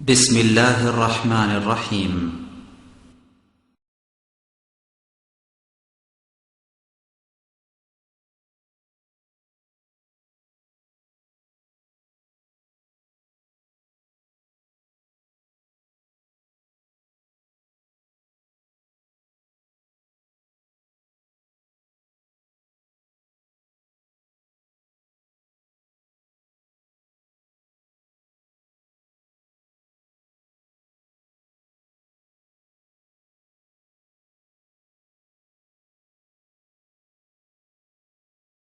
بسم الله الرحمن الرحيم.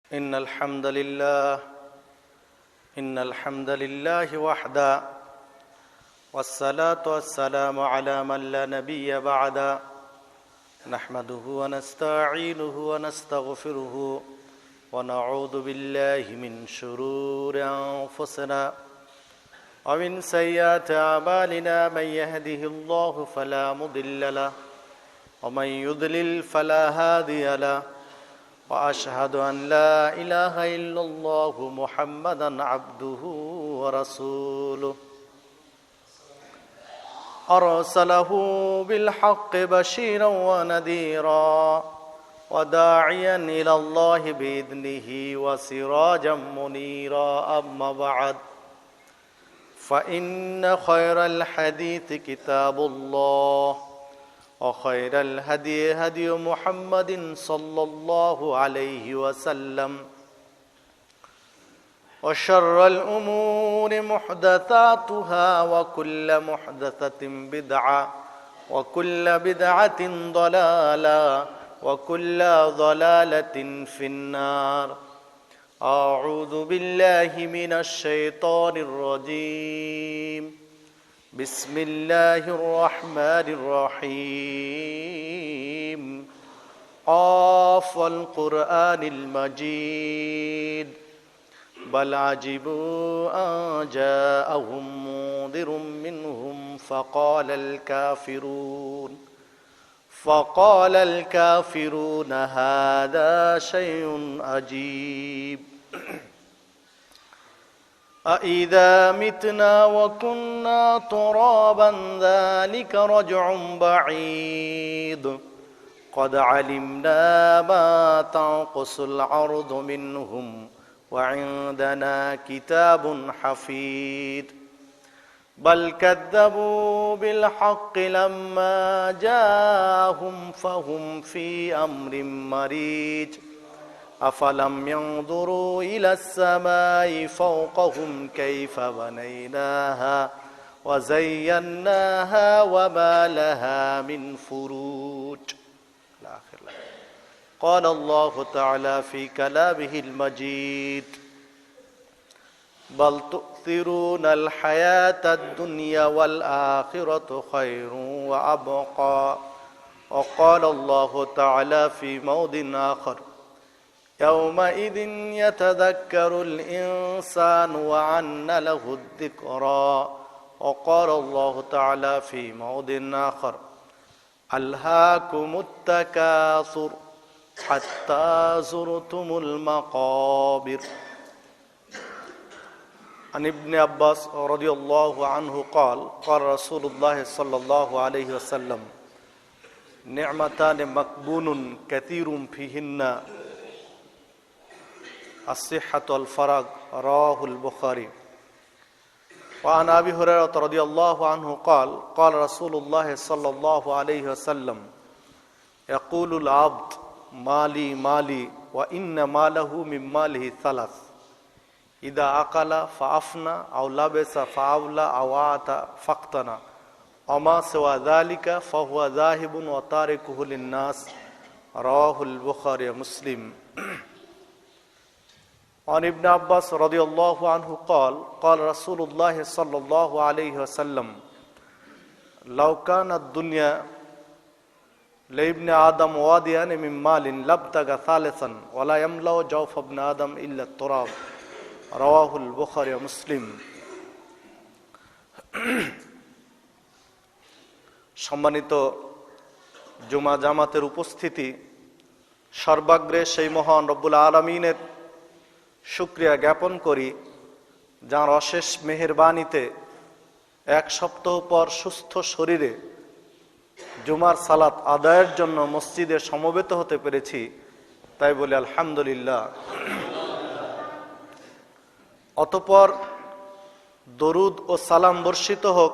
إن الحمد لله وحده والصلاة والسلام على من لا نبي بعده نحمده ونستعينه ونستغفره ونعوذ بالله من شرور أنفسنا ومن سيئات أعمالنا من يهده الله فلا مضل له ومن يضلل فلا هادي له وأشهد أن لا إله إلا الله محمدا عبده ورسوله أرسله بالحق بشيرا ونذيرا وداعيا إلى الله بإذنه وسراجا منيرا أما بعد فإن خير الحديث كتاب الله وخير الهدي هدي محمد صلى الله عليه وسلم وشر الأمور محدثاتها وكل محدثة بدعة وكل بدعة ضلالة وكل ضلالة في النار. أعوذ بالله من الشيطان الرجيم. بسم الله الرحمن الرحيم. قاف والقرآن المجيد بل عجبوا أن جاءهم منذر منهم فقال الكافرون هذا شيء عجيب. أإذا متنا وكنا ترابا ذلك رجع بعيد قد علمنا ما تنقص الأرض منهم وعندنا كتاب حفيظ بل كذبوا بالحق لما جاءهم فهم في أمر مريج أفلم ينظروا إلى السماء فوقهم كيف بنيناها وزيناها وما لها من فروج. قال الله تعالى في كلامه المجيد بل تؤثرون الحياة الدنيا والآخرة خير وأبقى. وقال الله تعالى في موضع آخر يومئذ يتذكر الإنسان وأنى له الذكرى. وقال الله تعالى في موضع آخر ألهاكم التكاثر حتى زرتم المقابر. عن ابن عباس رضي الله عنه قال قال رسول الله صلى الله عليه وسلم نعمتان مقبول كثير فيهن الصحة والفراغ رواه البخاري. وعن أبي هريرة رضي الله عنه قال قال رسول الله صلى الله عليه وسلم يقول العبد مالي مالي وإن ماله من ماله ثلاث إذا أكل فأفنى أو لبس فأولى أو أعطى فاقتنى وما سوى ذلك فهو ذاهب وتاركه للناس رواه البخاري ومسلم. عن ابن عباس رضي الله عنه قال قال رسول الله صلى الله عليه وسلم لو كان الدنيا لابن آدم واديان من مال لابتغى ثالثا ولا يملأ جوف ابن آدم إلا التراب رواه البخاري ومسلم. সম্মানিত জুমা জামাতের উপস্থিতি, সর্বাগ্রে সেই মহান রব্বুল আলামিনের শুকরিয়া জ্ঞাপন করি যার অশেষ মেহেরবানিতে এক সপ্তাহ পর সুস্থ শরীরে জুমার সালাত আদায়ের জন্য মসজিদে সমবেত হতে পেরেছি, তাই বলি আলহামদুলিল্লাহ। অতঃপর দরুদ ও সালাম বর্ষিত হোক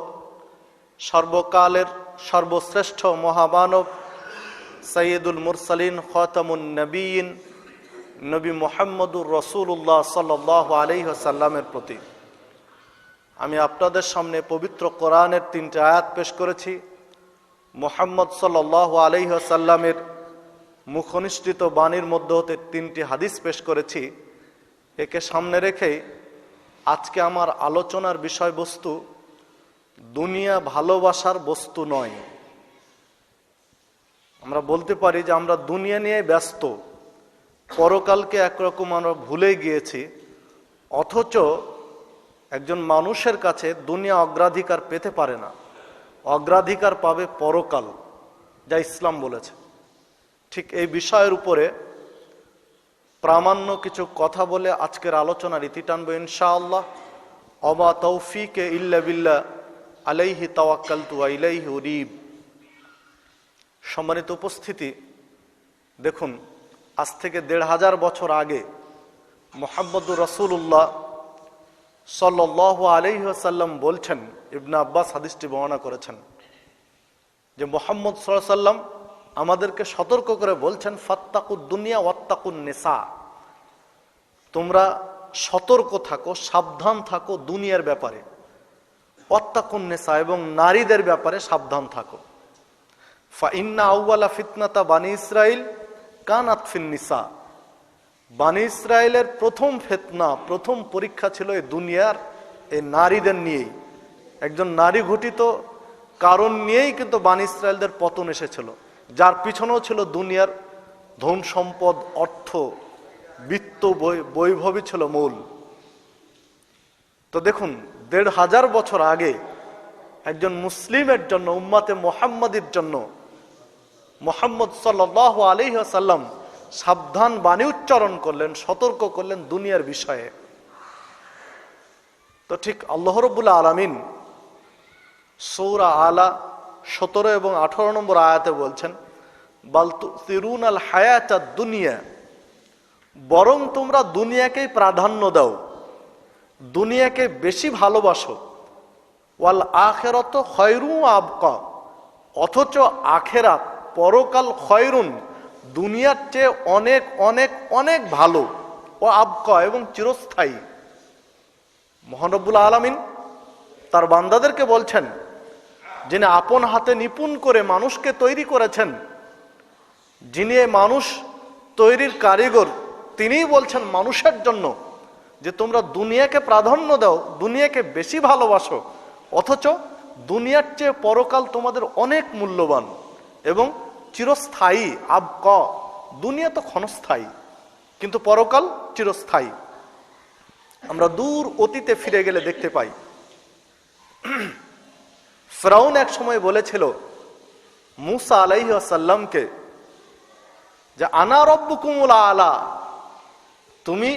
সর্বকালের সর্বশ্রেষ্ঠ মহামানব সৈয়দুল মুরসালিন খাতামুন নবীন নবী মুহাম্মদুর রাসূলুল্লাহ সাল্লাল্লাহু আলাইহি ওয়াসাল্লামের প্রতি। আমি আপনাদের সামনে পবিত্র কোরআনের 3টি আয়াত পেশ করেছি, মুহাম্মদ সাল্লাল্লাহু আলাইহি ওয়াসাল্লামের মুখনিসৃত বাণীর মধ্যে হতে 3টি হাদিস পেশ করেছি। একে সামনে রেখেই আজকে আমার আলোচনার বিষয়বস্তু দুনিয়া ভালোবাসার বস্তু নয়। আমরা বলতে পারি যে আমরা দুনিয়া নিয়ে ব্যস্ত, পরকালকে একরকম আমরা ভুলে গিয়েছি, অথচ একজন মানুষের কাছে দুনিয়া অগ্রাধিকার পেতে পারে না, অগ্রাধিকার পাবে পরকাল, যা ইসলাম বলেছে। ঠিক এই বিষয়ের উপরে প্রামাণ্য কিছু কথা বলে আজকের আলোচনার ইতি টানবো ইনশাআল্লাহ। ওমা তৌফিকে ইল্লা বিল্লাহ আলাইহি তাওয়াক্কালতু ওয়া ইলাইহি উনীব। সম্মানিত উপস্থিতি, দেখুন, আজ থেকে ১৫০০ বছর আগে মুহাম্মদুর রাসূলুল্লাহ সাল্লাল্লাহু আলাইহি ওয়াসাল্লাম বলছেন, ইবনে আব্বাস হাদিসটি বর্ণনা করেছেন যে মুহাম্মদ সাল্লাল্লাহু আলাইহি ওয়াসাল্লাম আমাদেরকে সতর্ক করে বলছেন, ফাত্তাকুদ দুনিয়া ওয়াত্তাকুন নিসা, তোমরা সতর্ক থাকো, সাবধান থাকো দুনিয়ার ব্যাপারে, ওয়াত্তাকুন নিসা, এবং নারীদের ব্যাপারে সাবধান থাকো। ফা ইন্না আউওয়ালা ফিতনাতা বানি ইসরাইল কানাত ফিন নিসা, বানি ইসরায়েলের প্রথম ফিতনা, প্রথম পরীক্ষা ছিল এই দুনিয়ার এই নারীদের নিয়েই। একজন নারী ঘটিত কারণ নিয়েই কিন্তু বানি ইসরায়েলদের পতন এসেছিল, যার পিছনেও ছিল দুনিয়ার ধন সম্পদ, অর্থ, বিত্ত, বৈভবই ছিল মূল। তো দেখুন, ১৫০০ বছর আগে একজন মুসলিমের জন্য, উম্মাতে মুহাম্মাদির জন্য মুহাম্মদ সাল্লাল্লাহু আলাইহি ওয়াসাল্লাম সাবধান বাণী উচ্চারণ করলেন, সতর্ক করলেন দুনিয়ার বিষয়ে। তো ঠিক আল্লাহ রাব্বুল আলামিন সূরা আলা ১৭ এবং ১৮ নম্বর আয়াতে বলছেন, বাল তুসিরুনাল হায়াতাদ দুনিয়া, বরং তোমরা দুনিয়াকেই প্রাধান্য দাও, দুনিয়াকে বেশি ভালোবাসো, ওয়াল আখিরাত খায়রু আবকা, অথচ আখিরাত, পরকাল, খয়রুন, দুনিয়ার চেয়ে অনেক অনেক অনেক ভালো, ও আবকা, এবং চিরস্থায়ী। মহান রব্বুল আলামিন তার বান্দাদেরকে বলছেন, যিনি আপন হাতে নিপুণ করে মানুষকে তৈরি করেছেন, যিনি মানুষ তৈরির কারিগর, তিনিই বলছেন মানুষের জন্য যে তোমরা দুনিয়াকে প্রাধান্য দাও, দুনিয়াকে বেশি ভালোবাসো, অথচ দুনিয়ার চেয়ে পরকাল তোমাদের অনেক মূল্যবান এবং চিরস্থায়ী। আবক, দুনিয়া তো ক্ষণস্থায়ী, কিন্তু পরকাল চিরস্থায়ী। আমরা দূর অতীতে ফিরে গেলে দেখতে পাই, ফিরআউন এক সময় বলেছিল মূসা আলাইহিস সালামকে যে আনা রব্বুকুমুল আলা, তুমি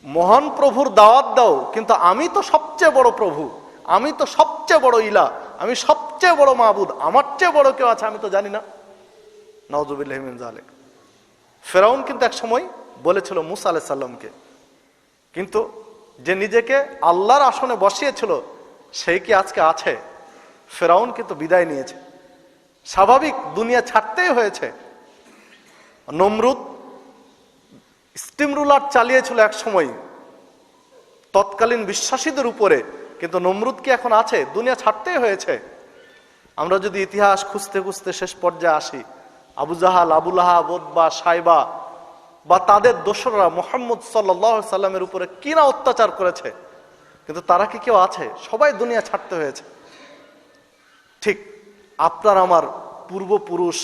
মহান প্রভুর দাওয়াত দাও, কিন্তু আমি তো সবচেয়ে বড় প্রভু, আমি তো সবচেয়ে বড় ইলা, আমি সবচেয়ে বড় মাবুদ, আমার চেয়ে বড় কেউ আছে আমি তো জানি না। নাউযুবিল্লাহি মিন যালিক। ফিরআউন কিন্তু এক সময় বলেছিল মূসা আলাইহিস সালামকে, কিন্তু যে নিজেকে আল্লাহর আসনে বসিয়েছিল সেই কি আজকে আছে? ফিরআউন কিন্তু বিদায় নিয়েছে, স্বাভাবিক, দুনিয়া ছাড়তেই হয়েছে। নমরুদ স্টিম রুলার চালিয়েছিল এক সময় তৎকালীন বিশ্বাসীদের উপরে, কিন্তু নমরুদ কি এখন আছে? দুনিয়া ছাড়তেই হয়েছে। আমরা যদি ইতিহাস খুঁজতে খুঁজতে শেষ পর্যায়ে আসি, আবু জাহাল, আবু লাহাব, উতবা, সাইবা বা তাদের দোসররা মুহাম্মদ সাল্লাল্লাহু আলাইহি সাল্লামের উপরে কিনা অত্যাচার করেছে, কিন্তু তারা কি কেউ আছে? সবাই দুনিয়া ছাড়তে হয়েছে। ঠিক আপনার আমার পূর্বপুরুষ,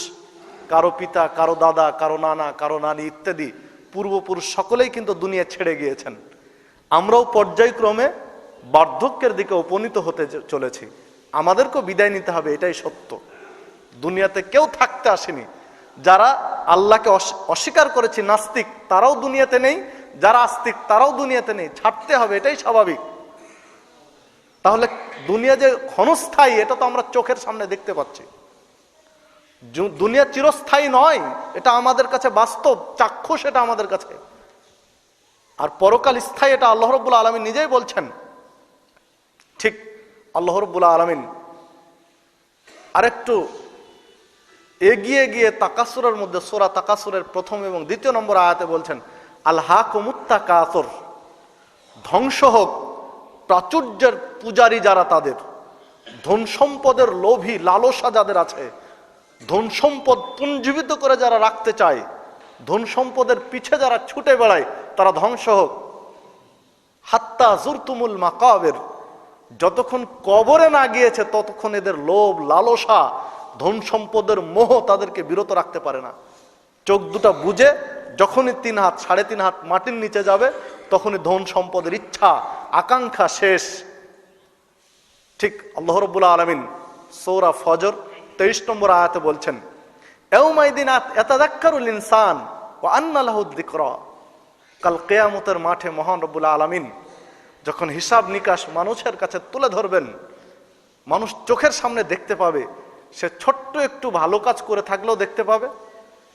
কারো পিতা, কারো দাদা, কারো নানা, কারো নানি ইত্যাদি পূর্বপুরুষ সকলেই কিন্তু দুনিয়া ছেড়ে গিয়েছেন। আমরাও পর্যায়ক্রমে বার্ধক্যের দিকে উপনীত হতে চলেছি, আমাদেরকেও বিদায় নিতে হবে, এটাই সত্য। দুনিয়াতে কেউ থাকতে আসেনি। যারা আল্লাহকে অস্বীকার করেছে, নাস্তিক, তারাও দুনিয়াতে নেই, যারা আস্তিক তারাও দুনিয়াতে নেই, ছাড়তে হবে, এটাই স্বাভাবিক। তাহলে দুনিয়া যে ক্ষণস্থায়ী এটা তো আমরা চোখের সামনে দেখতে পাচ্ছি। দুনিয়া চিরস্থায়ী নয়, এটা আমাদের কাছে বাস্তব, চাক্ষুষ এটা আমাদের কাছে। আর পরকাল স্থায়ী, এটা আল্লাহ রাব্বুল আলামিন নিজেই বলছেন। ঠিক আল্লাহ রাব্বুল আলামিন আরেকটু এগিয়ে গিয়ে তাকাসুরের মধ্যে, সূরা তাকাসুরের 1 এবং 2 নম্বর আয়াতে বলছেন, আলহাকুমুত তাকাসুর, ধ্বংস হোক প্রাচুর্যের পূজারী যারা, তাদের ধন সম্পদের লোভী লালসা যাদের আছে, ধন সম্পদ পুঞ্জীবিত করে যারা রাখতে চায়, ধন সম্পদের পিছে যারা ছুটে বেড়ায়, তারা ধ্বংস হোক। হাত্তা জুরতুমুল মাকাবির, যতক্ষণ কবরে না গিয়েছে ততক্ষণ এদের লোভ লালসা ধন সম্পদের মোহ তাদেরকে বিরত রাখতে পারে না। চোখ দুটা বুঝে যখনই 3 হাত 3.5 হাত মাটির নিচে যাবে, তখনই ধন সম্পদের ইচ্ছা আকাঙ্ক্ষা শেষ। ঠিক আল্লাহ রাব্বুল আলামিন সূরা ফজর 23 নম্বর আয়াতে বলছেন, ইয়াউমাইদিন ইয়াতাযাক্কারুল ইনসান ওয়া আন্না লাহুদ যিকরা, কাল কিয়ামতের মাঠে মহান রব্বুল আলামিন যখন হিসাব নিকাশ মানুষের কাছে তুলে ধরবেন, মানুষ চোখের সামনে দেখতে পাবে, সে ছোট্ট একটু ভালো কাজ করে থাকলেও দেখতে পাবে,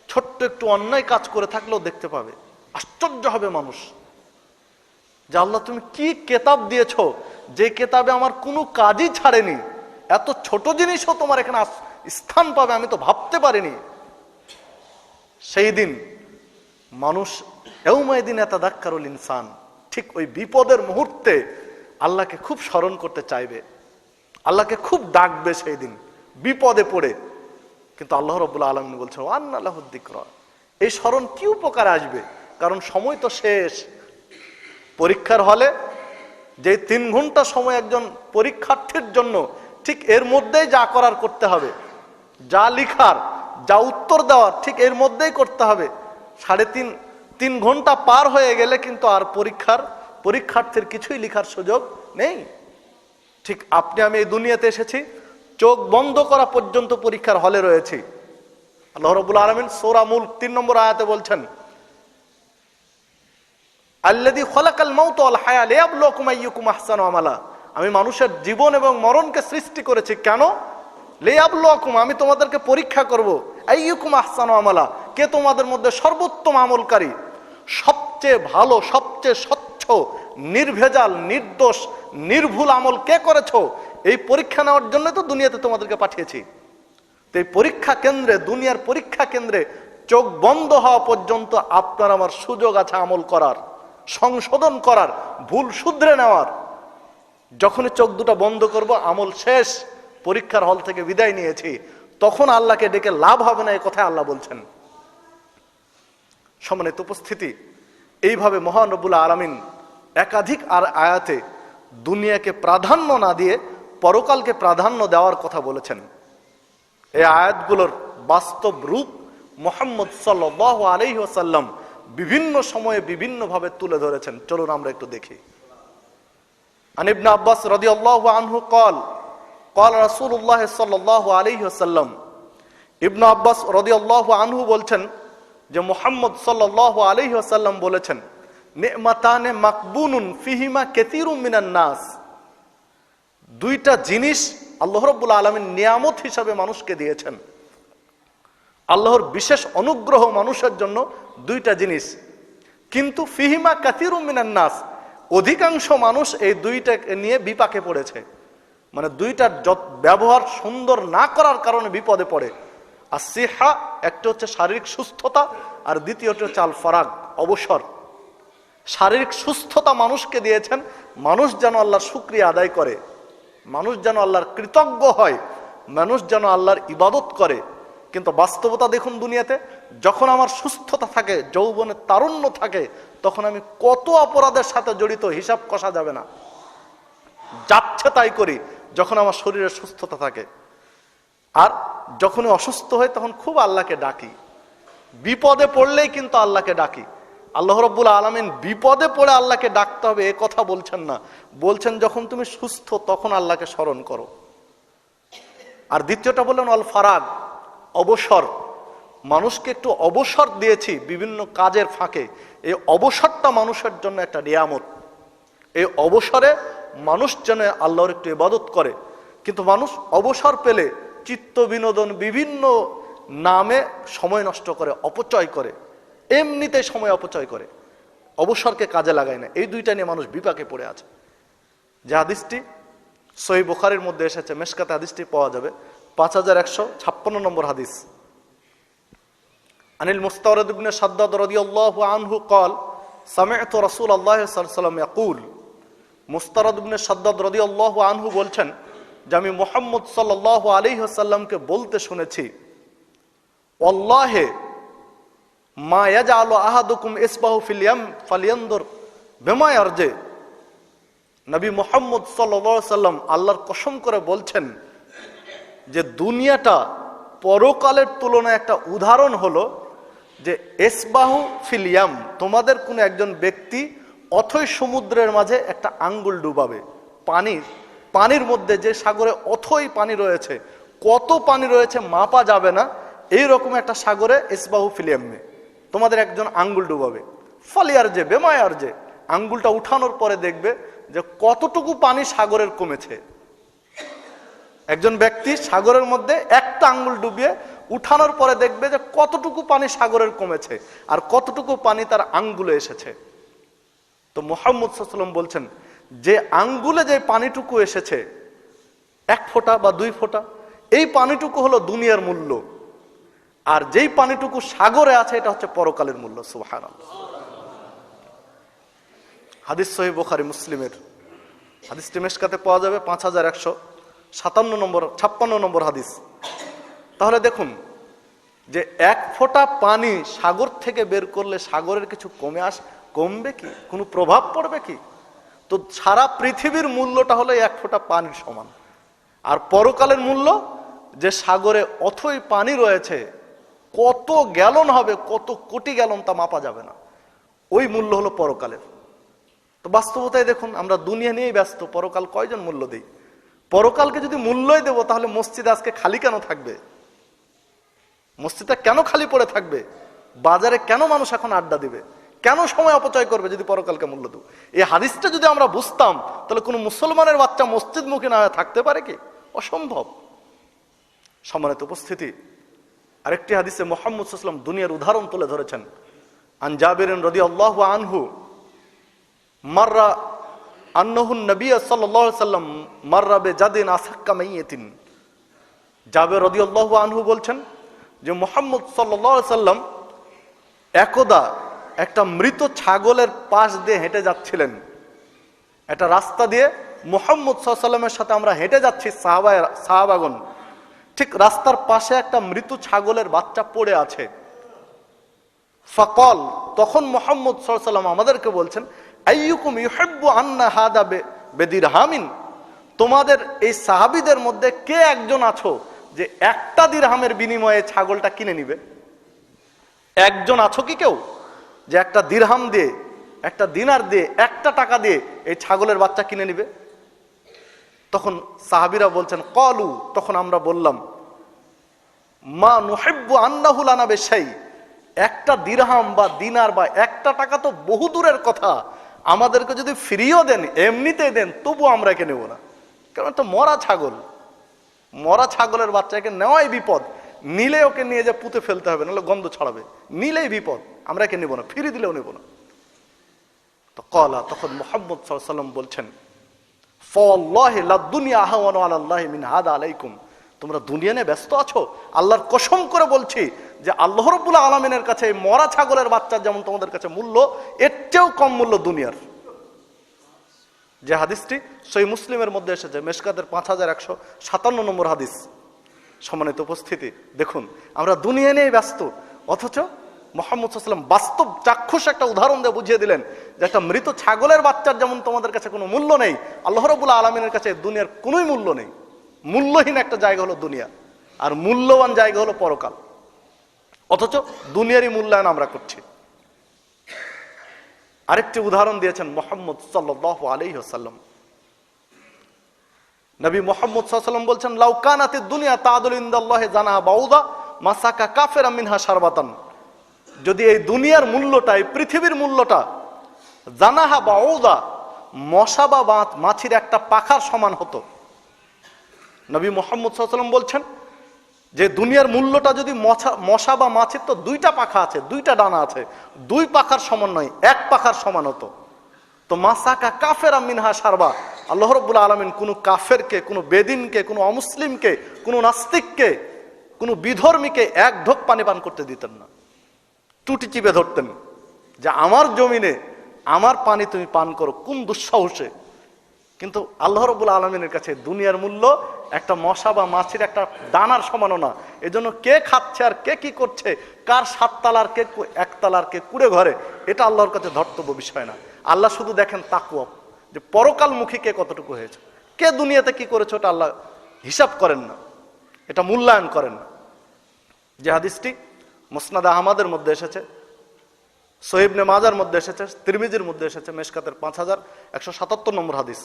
ছোট্ট একটু অন্যায় কাজ করে থাকলেও দেখতে পাবে। আশ্চর্য হবে মানুষ যে আল্লাহ তুমি কি কেতাব দিয়েছো, যে কেতাবে আমার কোনো কাজই ছাড়েনি, এত ছোট জিনিসও তোমার এখানে স্থান পাবে আমি তো ভাবতে পারিনি। সেই দিন মানুষ ইয়াউমাইদিন ইয়াতাযাক্কারুল ইনসান, ঠিক ওই বিপদের মুহূর্তে আল্লাহকে খুব স্মরণ করতে চাইবে, আল্লাহকে খুব ডাকবে সেই দিন বিপদে পড়ে। কিন্তু আল্লাহ রাব্বুল আলামিন বলছেন, ওয়া আন্না লাহুদ যিকরা, এই স্মরণ কি উপকারে আসবে? কারণ সময় তো শেষ। পরীক্ষার হলে যে 3 ঘন্টা সময় একজন পরীক্ষার্থীর জন্য, ঠিক এর মধ্যেই যা করার করতে হবে, যা লিখার যা উত্তর দেওয়ার ঠিক এর মধ্যেই করতে হবে। 3.5 ঘন্টা পার হয়ে গেলে কিন্তু আর পরীক্ষার্থীর কিছুই লিখার সুযোগ নেই। ঠিক আপনি আমি এই দুনিয়াতে এসেছি, চোখ বন্ধ করা পর্যন্ত পরীক্ষার হলে রয়েছি। আল্লাহ রাব্বুল আলামিন সূরা মুলক 3 নম্বর আয়াতে বলছেন, আল্লাযী খালাকাল মাউতা ওয়াল হায়া লিয়াবলুয়াকুম আইয়ুকুম আহসানু আমালা, আমি মানুষের জীবন এবং মরণকে সৃষ্টি করেছি কেন? লিয়াবলুয়াকুম, আমি তোমাদেরকে পরীক্ষা করব, আইয়ুকুম আহসানু আমালা, কে তোমাদের মধ্যে সর্বোত্তম আমলকারী, সবচেয়ে ভালো সবচেয়ে স্বচ্ছ নির্ভেজাল নির্দোষ নির্ভুল আমল কে করেছো। এই পরীক্ষা নেওয়ার জন্য তো দুনিয়াতে তোমাদেরকে পাঠিয়েছি। তো এই পরীক্ষা কেন্দ্রে, দুনিয়ার পরীক্ষা কেন্দ্রে চোখ বন্ধ হওয়া পর্যন্ত আপনার আমার সুযোগ আছে আমল করার, সংশোধন করার, ভুল শুধরে নেওয়ার। যখনই চোখ দুটো বন্ধ করব, আমল শেষ, পরীক্ষার হল থেকে বিদায় নিয়েছি, তখন আল্লাহকে ডেকে লাভ হবে না, এই কথা আল্লাহ বলছেন। সম্মানিত উপস্থিতি, এইভাবে মহান রব্বুল আলামিন একাধিক আর আয়াতে দুনিয়াকে প্রাধান্য না দিয়ে পরকালকে প্রাধান্য দেওয়ার কথা বলেছেন। এই আয়াতগুলোর বাস্তব রূপ মুহাম্মদ সাল্লাল্লাহু আলাইহি ওয়াসাল্লাম বিভিন্ন সময়ে বিভিন্নভাবে তুলে ধরেছেন। চলুন আমরা একটু দেখি। আন ইবনে আব্বাস রাদিয়াল্লাহু আনহু قال قال رسول الله সাল্লাল্লাহু আলাইহি ওয়াসাল্লাম, ইবনে আব্বাস রাদিয়াল্লাহু আনহু বলছেন যে মুহাম্মদ সাল্লাল্লাহু আলাইহি ওয়াসাল্লাম বলেছেন, নি'মাতানে মাকবুনুন ফিহিমা কাসীরুম মিনান নাস, 2টা জিনিস আল্লাহ রাব্বুল আলামিন নিয়ামত হিসাবে মানুষকে দিয়েছেন। আল্লাহর বিশেষ অনুগ্রহ মানুষের জন্য 2টা জিনিস, কিন্তু ফিহিমা কাসীরুম মিনান নাস, অধিকাংশ মানুষ এই 2টাকে নিয়ে বিপাকে পড়েছে। মানে 2টার ব্যবহার সুন্দর না করার কারণে বিপদে পড়ে। আর সিহা, একটা হচ্ছে শারীরিক সুস্থতা, আর দ্বিতীয়টি হচ্ছে আল ফারাগ, অবসর। শারীরিক সুস্থতা মানুষকে দিয়েছেন, মানুষ যেন আল্লাহর শুকরিয়া আদায় করে, মানুষ যেন আল্লাহর কৃতজ্ঞ হয়, মানুষ যেন আল্লাহর ইবাদত করে। কিন্তু বাস্তবতা দেখুন, দুনিয়াতে যখন আমার সুস্থতা থাকে, যৌবনের তারুণ্য থাকে, তখন আমি কত অপরাধের সাথে জড়িত হিসাব কষা যাবে না, যাচ্ছে তাই করি যখন আমার শরীরের সুস্থতা থাকে। আর যখনই অসুস্থ হয় তখন খুব আল্লাহকে ডাকি, বিপদে পড়লেই কিন্তু আল্লাহকে ডাকি। আল্লাহ রাব্বুল আলামিন বিপদে পড়ে আল্লাহকে ডাকতে হবে এ কথা বলছেন না, বলছেন যখন তুমি সুস্থ তখন আল্লাহকে স্মরণ করো। আর দ্বিতীয়টা বললেন আল ফারাগ, অবসর। মানুষকে একটু অবসর দিয়েছি বিভিন্ন কাজের ফাঁকে, এই অবসরটা মানুষের জন্য একটা নিয়ামত। এই অবসরে মানুষ যেন আল্লাহর একটু ইবাদত করে, কিন্তু মানুষ অবসর পেলে চিত্ত বিনোদন বিভিন্ন নামে সময় নষ্ট করে, অপচয় করে, এমনিতে সময় অপচয় করে, অবসরকে কাজে লাগায় না। এই দুইটা নিয়ে মানুষ বিপাকে পড়ে আছে। যে হাদিসটি সহিহ বুখারীর মধ্যে এসেছে, মেশকাতে হাদিসটি পাওয়া যাবে 5156 নম্বর হাদিস। আনিল মুস্তাওরিদ ইবনে শাদ্দাদ রাদিয়াল্লাহু আনহু قال سمعت رسول الله صلى الله عليه وسلم يقول, মুস্তাওরিদ ইবনে শাদ্দাদ রাদিয়াল্লাহু আনহু বলছেন যে আমি মুহাম্মদ সাল্লাল্লাহু আলাইহি ওয়াসাল্লামকে বলতে শুনেছি, ওয়াল্লাহি মা ইয়াজআলু আহাদুকুম ইসবাহু ফিল ইয়াম ফালিয়ানদুর বিমা ইয়ারজি। নবী মুহাম্মদ সাল্লাল্লাহু আলাইহি ওয়াসাল্লাম আল্লাহর কসম করে বলছেন যে দুনিয়াটা পরকালের তুলনায় একটা উদাহরণ হলো যে ইসবাহু ফিল ইয়াম, তোমাদের কোন একজন ব্যক্তি অথই সমুদ্রের মাঝে একটা আঙ্গুল ডুবাবে। পানির মধ্যে যে সাগরে অথই পানি রয়েছে, কত পানি রয়েছে মাপা যাবে না, এইরকম একটা সাগরে ইসবাহু ফিল ইয়ামে তোমাদের একজন আঙ্গুল ডুবাবে। ফালিয়ার যে বেমায়ার যে, আঙ্গুলটা উঠানোর পরে দেখবে যে কতটুকু পানি সাগরের কমেছে। একজন ব্যক্তি সাগরের মধ্যে একটা আঙ্গুল ডুবিয়ে উঠানোর পরে দেখবে যে কতটুকু পানি সাগরের কমেছে আর কতটুকু পানি তার আঙ্গুলে এসেছে। তো মুহাম্মদ সাল্লাল্লাহু আলাইহি ওয়াসাল্লাম বলছেন যে আঙ্গুলে যে পানিটুকু এসেছে 1 ফোঁটা বা 2 ফোঁটা, এই পানিটুকু হলো দুনিয়ার মূল্য, আর যেই পানিটুকু সাগরে আছে এটা হচ্ছে পরকালের মূল্য। সুবহানাল্লাহ। হাদিস সহিহ বুখারী মুসলিমের, হাদিসটি মিশকাতে পাওয়া যাবে 5156 নম্বর হাদিস। তাহলে দেখুন যে 1 ফোঁটা পানি সাগর থেকে বের করলে সাগরের কিছু কমবে কি, কোনো প্রভাব পড়বে কি? তো সারা পৃথিবীর মূল্যটা হলো 1 ফোঁটা পানির সমান। আর পরকালের মূল্য যে সাগরে অথই পানি রয়েছে, কত গ্যালন হবে, কত কোটি গ্যালন তা মাপা যাবে না, ওই মূল্য হলো পরকালের। তো বাস্তবতায় দেখুন আমরা দুনিয়া নিয়েই ব্যস্ত, পরকাল কয়জন মূল্য দেই? পরকালকে যদি মূল্যই দেব তাহলে মসজিদ আজকে খালি কেন থাকবে? মসজিদটা কেন খালি পড়ে থাকবে? বাজারে কেন মানুষ এখন আড্ডা দিবে? কেন সময় অপচয় করবে যদি পরকালকে মূল্য দেব? এই হাদিসটা যদি আমরা বুঝতাম তাহলে কোনো মুসলমানের বাচ্চা মসজিদমুখী না হয়ে থাকতে পারে কি? অসম্ভব। সম্মানিত উপস্থিতি, আরেকটি হাদিসে মুহাম্মদ সাল্লাল্লাহু আলাইহি ওয়াসাল্লাম দুনিয়ার উদাহরণ তুলে ধরেছেন। আন জাবির রাদিয়াল্লাহু আনহু মাররা আন্নাহু নবী সাল্লাল্লাহু আলাইহি ওয়াসাল্লাম মাররা বিজাদিন আসাক্কা মাইয়াতিন। জাবির রাদিয়াল্লাহু আনহু বলছেন যে মুহাম্মদ সাল্লাল্লাহু আলাইহি ওয়াসাল্লাম একদা একটা মৃত ছাগলের পাশ দিয়ে হেঁটে যাচ্ছিলেন। একটা রাস্তা দিয়ে মুহাম্মদ সাল্লাল্লাহু আলাইহি ওয়াসাল্লামের সাথে আমরা হেঁটে যাচ্ছি, সাহাবাগণ। ঠিক রাস্তার পাশে একটা মৃত ছাগলের বাচ্চা পড়ে আছে। ফাকাল, তখন মুহাম্মদ সাল্লাল্লাহু আলাইহি ওয়াসাল্লাম আমাদেরকে বলছেন, আইয়ুকুম ইউহিব্বু আন্না হাদা বিদিরহামিন, তোমাদের এই সাহাবীদের মধ্যে কে একজন আছো যে একটা দিরহামের বিনিময়ে ছাগলটা কিনে নিবে? একজন আছো কি কেউ যে একটা দিরহাম দিয়ে, একটা দিনার দিয়ে, একটা টাকা দিয়ে এই ছাগলের বাচ্চা কিনে নিবে? তখন সাহাবীরা বলছেন ক্বালু, তখন আমরা বললাম, মা নুহিব্বু আন্নাহু লানা বিশাই, একটা দিরহাম বা দিনার বা একটা টাকা তো বহু দূরের কথা, আমাদেরকে যদি ফ্রিও দেন, এমনিতেই দেন, তবু আমরা একে নেব না। কারণ একটা মরা ছাগল, মরা ছাগলের বাচ্চাকে নেওয়াই বিপদ। নিলে ওকে নিয়ে যে পুঁতে ফেলতে হবে, নাহলে গন্ধ ছড়াবে, নিলেই বিপদ, আমরা একে নেব না, ফিরে দিলেও নেব না। তো কলা, তখন মুহাম্মদ সাল্লাল্লাহু আলাইহি ওয়াসাল্লাম বলছেন, ফাওয়াল্লাহি লাদ-দুনিয়া আহওয়ানু আলাল্লাহি মিন হাদা আলাইকুম, তোমরা দুনিয়া নিয়ে ব্যস্ত আছো, আল্লাহর কসম করে বলছি যে আল্লাহ রাব্বুল আলামিনের কাছে এই মরা ছাগলের বাচ্চা যেমন তোমাদের কাছে মূল্য, এর চেয়েও কম মূল্য দুনিয়ার। যে হাদিসটি সহিহ মুসলিমের মধ্যে এসেছে, মিশকাতের 5157 নম্বর হাদিস। সম্মানিত উপস্থিতি, দেখুন আমরা দুনিয়া নিয়ে ব্যস্ত, অথচ মুহাম্মদ সাল্লাল্লাহু আলাইহি ওয়াসাল্লাম বাস্তব চাক্ষুষ একটা উদাহরণ দিয়ে বুঝিয়ে দিলেন যে একটা মৃত ছাগলের বাচ্চার যেমন তোমাদের কাছে কোনো মূল্য নেই, আল্লাহ রাব্বুল আলামিনের কাছে দুনিয়ার কোনোই মূল্য নেই। মূল্যহীন একটা জায়গা হলো দুনিয়া, আর মূল্যবান জায়গা হলো পরকাল। অথচ দুনিয়ারই মূল্যায়ন আমরা করছি। আরেকটি উদাহরণ দিয়েছেন মুহাম্মদ সাল্লাল্লাহু আলাইহি ওয়াসাল্লাম। নবী মুহাম্মদ সাল্লাল্লাহু আলাইহি ওয়াসাল্লাম বলছেন, লাউ কানাতিদ দুনিয়া তাআদুলু ইনদাল্লাহি জানাহা বাউদা মাসাকা কাফিরা মিনহা শারবাতান, যদি এই দুনিয়ার মূল্যটা, এই পৃথিবীর মূল্যটা জানাহা বাউদা মশা বা মাছির একটা পাখার সমান হতো। নবী মুহাম্মদ সাল্লাল্লাহু আলাইহি ওয়াসাল্লাম বলছেন যে দুনিয়ার মূল্যটা যদি মশা বা মাছির তো দুইটা পাখা আছে, দুইটা ডানা আছে, দুই পাখার সমান নয়, এক পাখার সমান হতো। তো মাসাকা কাফেরা মিনহা সারবা, আল্লাহ রাব্বুল আলামিন কোনো কাফেরকে, কোনো বেদিনকে, কোনো অমুসলিমকে, কোনো নাস্তিককে, কোনো বিধর্মীকে এক ঢোক পানি পান করতে দিতেন না। টুটি চিপে ধরতেন যে আমার জমিনে আমার পানি তুমি পান করো, কোন দুঃসাহসে। কিন্তু আল্লাহ রাব্বুল আলামিনের কাছে দুনিয়ার মূল্য একটা মশা বা মাছির একটা দানার সমানও না। এজন্য কে খাচ্ছে আর কে কি করছে, কার সাততলার কে একতলার কে কুড়ে ঘরে, এটা আল্লাহর কাছে ধর্তব্য বিষয় না। আল্লাহ শুধু দেখেন তাকওয়া, যে পরকালমুখী কে কতটুকু হয়েছে, কে দুনিয়াতে কি করেছে, ওটা আল্লাহ হিসাব করেন না, এটা মূল্যায়ন করেন না। যে হাদিসটি মুসনাদ আহমদের মধ্যে এসেছে, সহিহ ইবনে মাজার মধ্যে এসেছে, তিরমিজির মধ্যে এসেছে, মেশকাতের 5177 নম্বর হাদিস।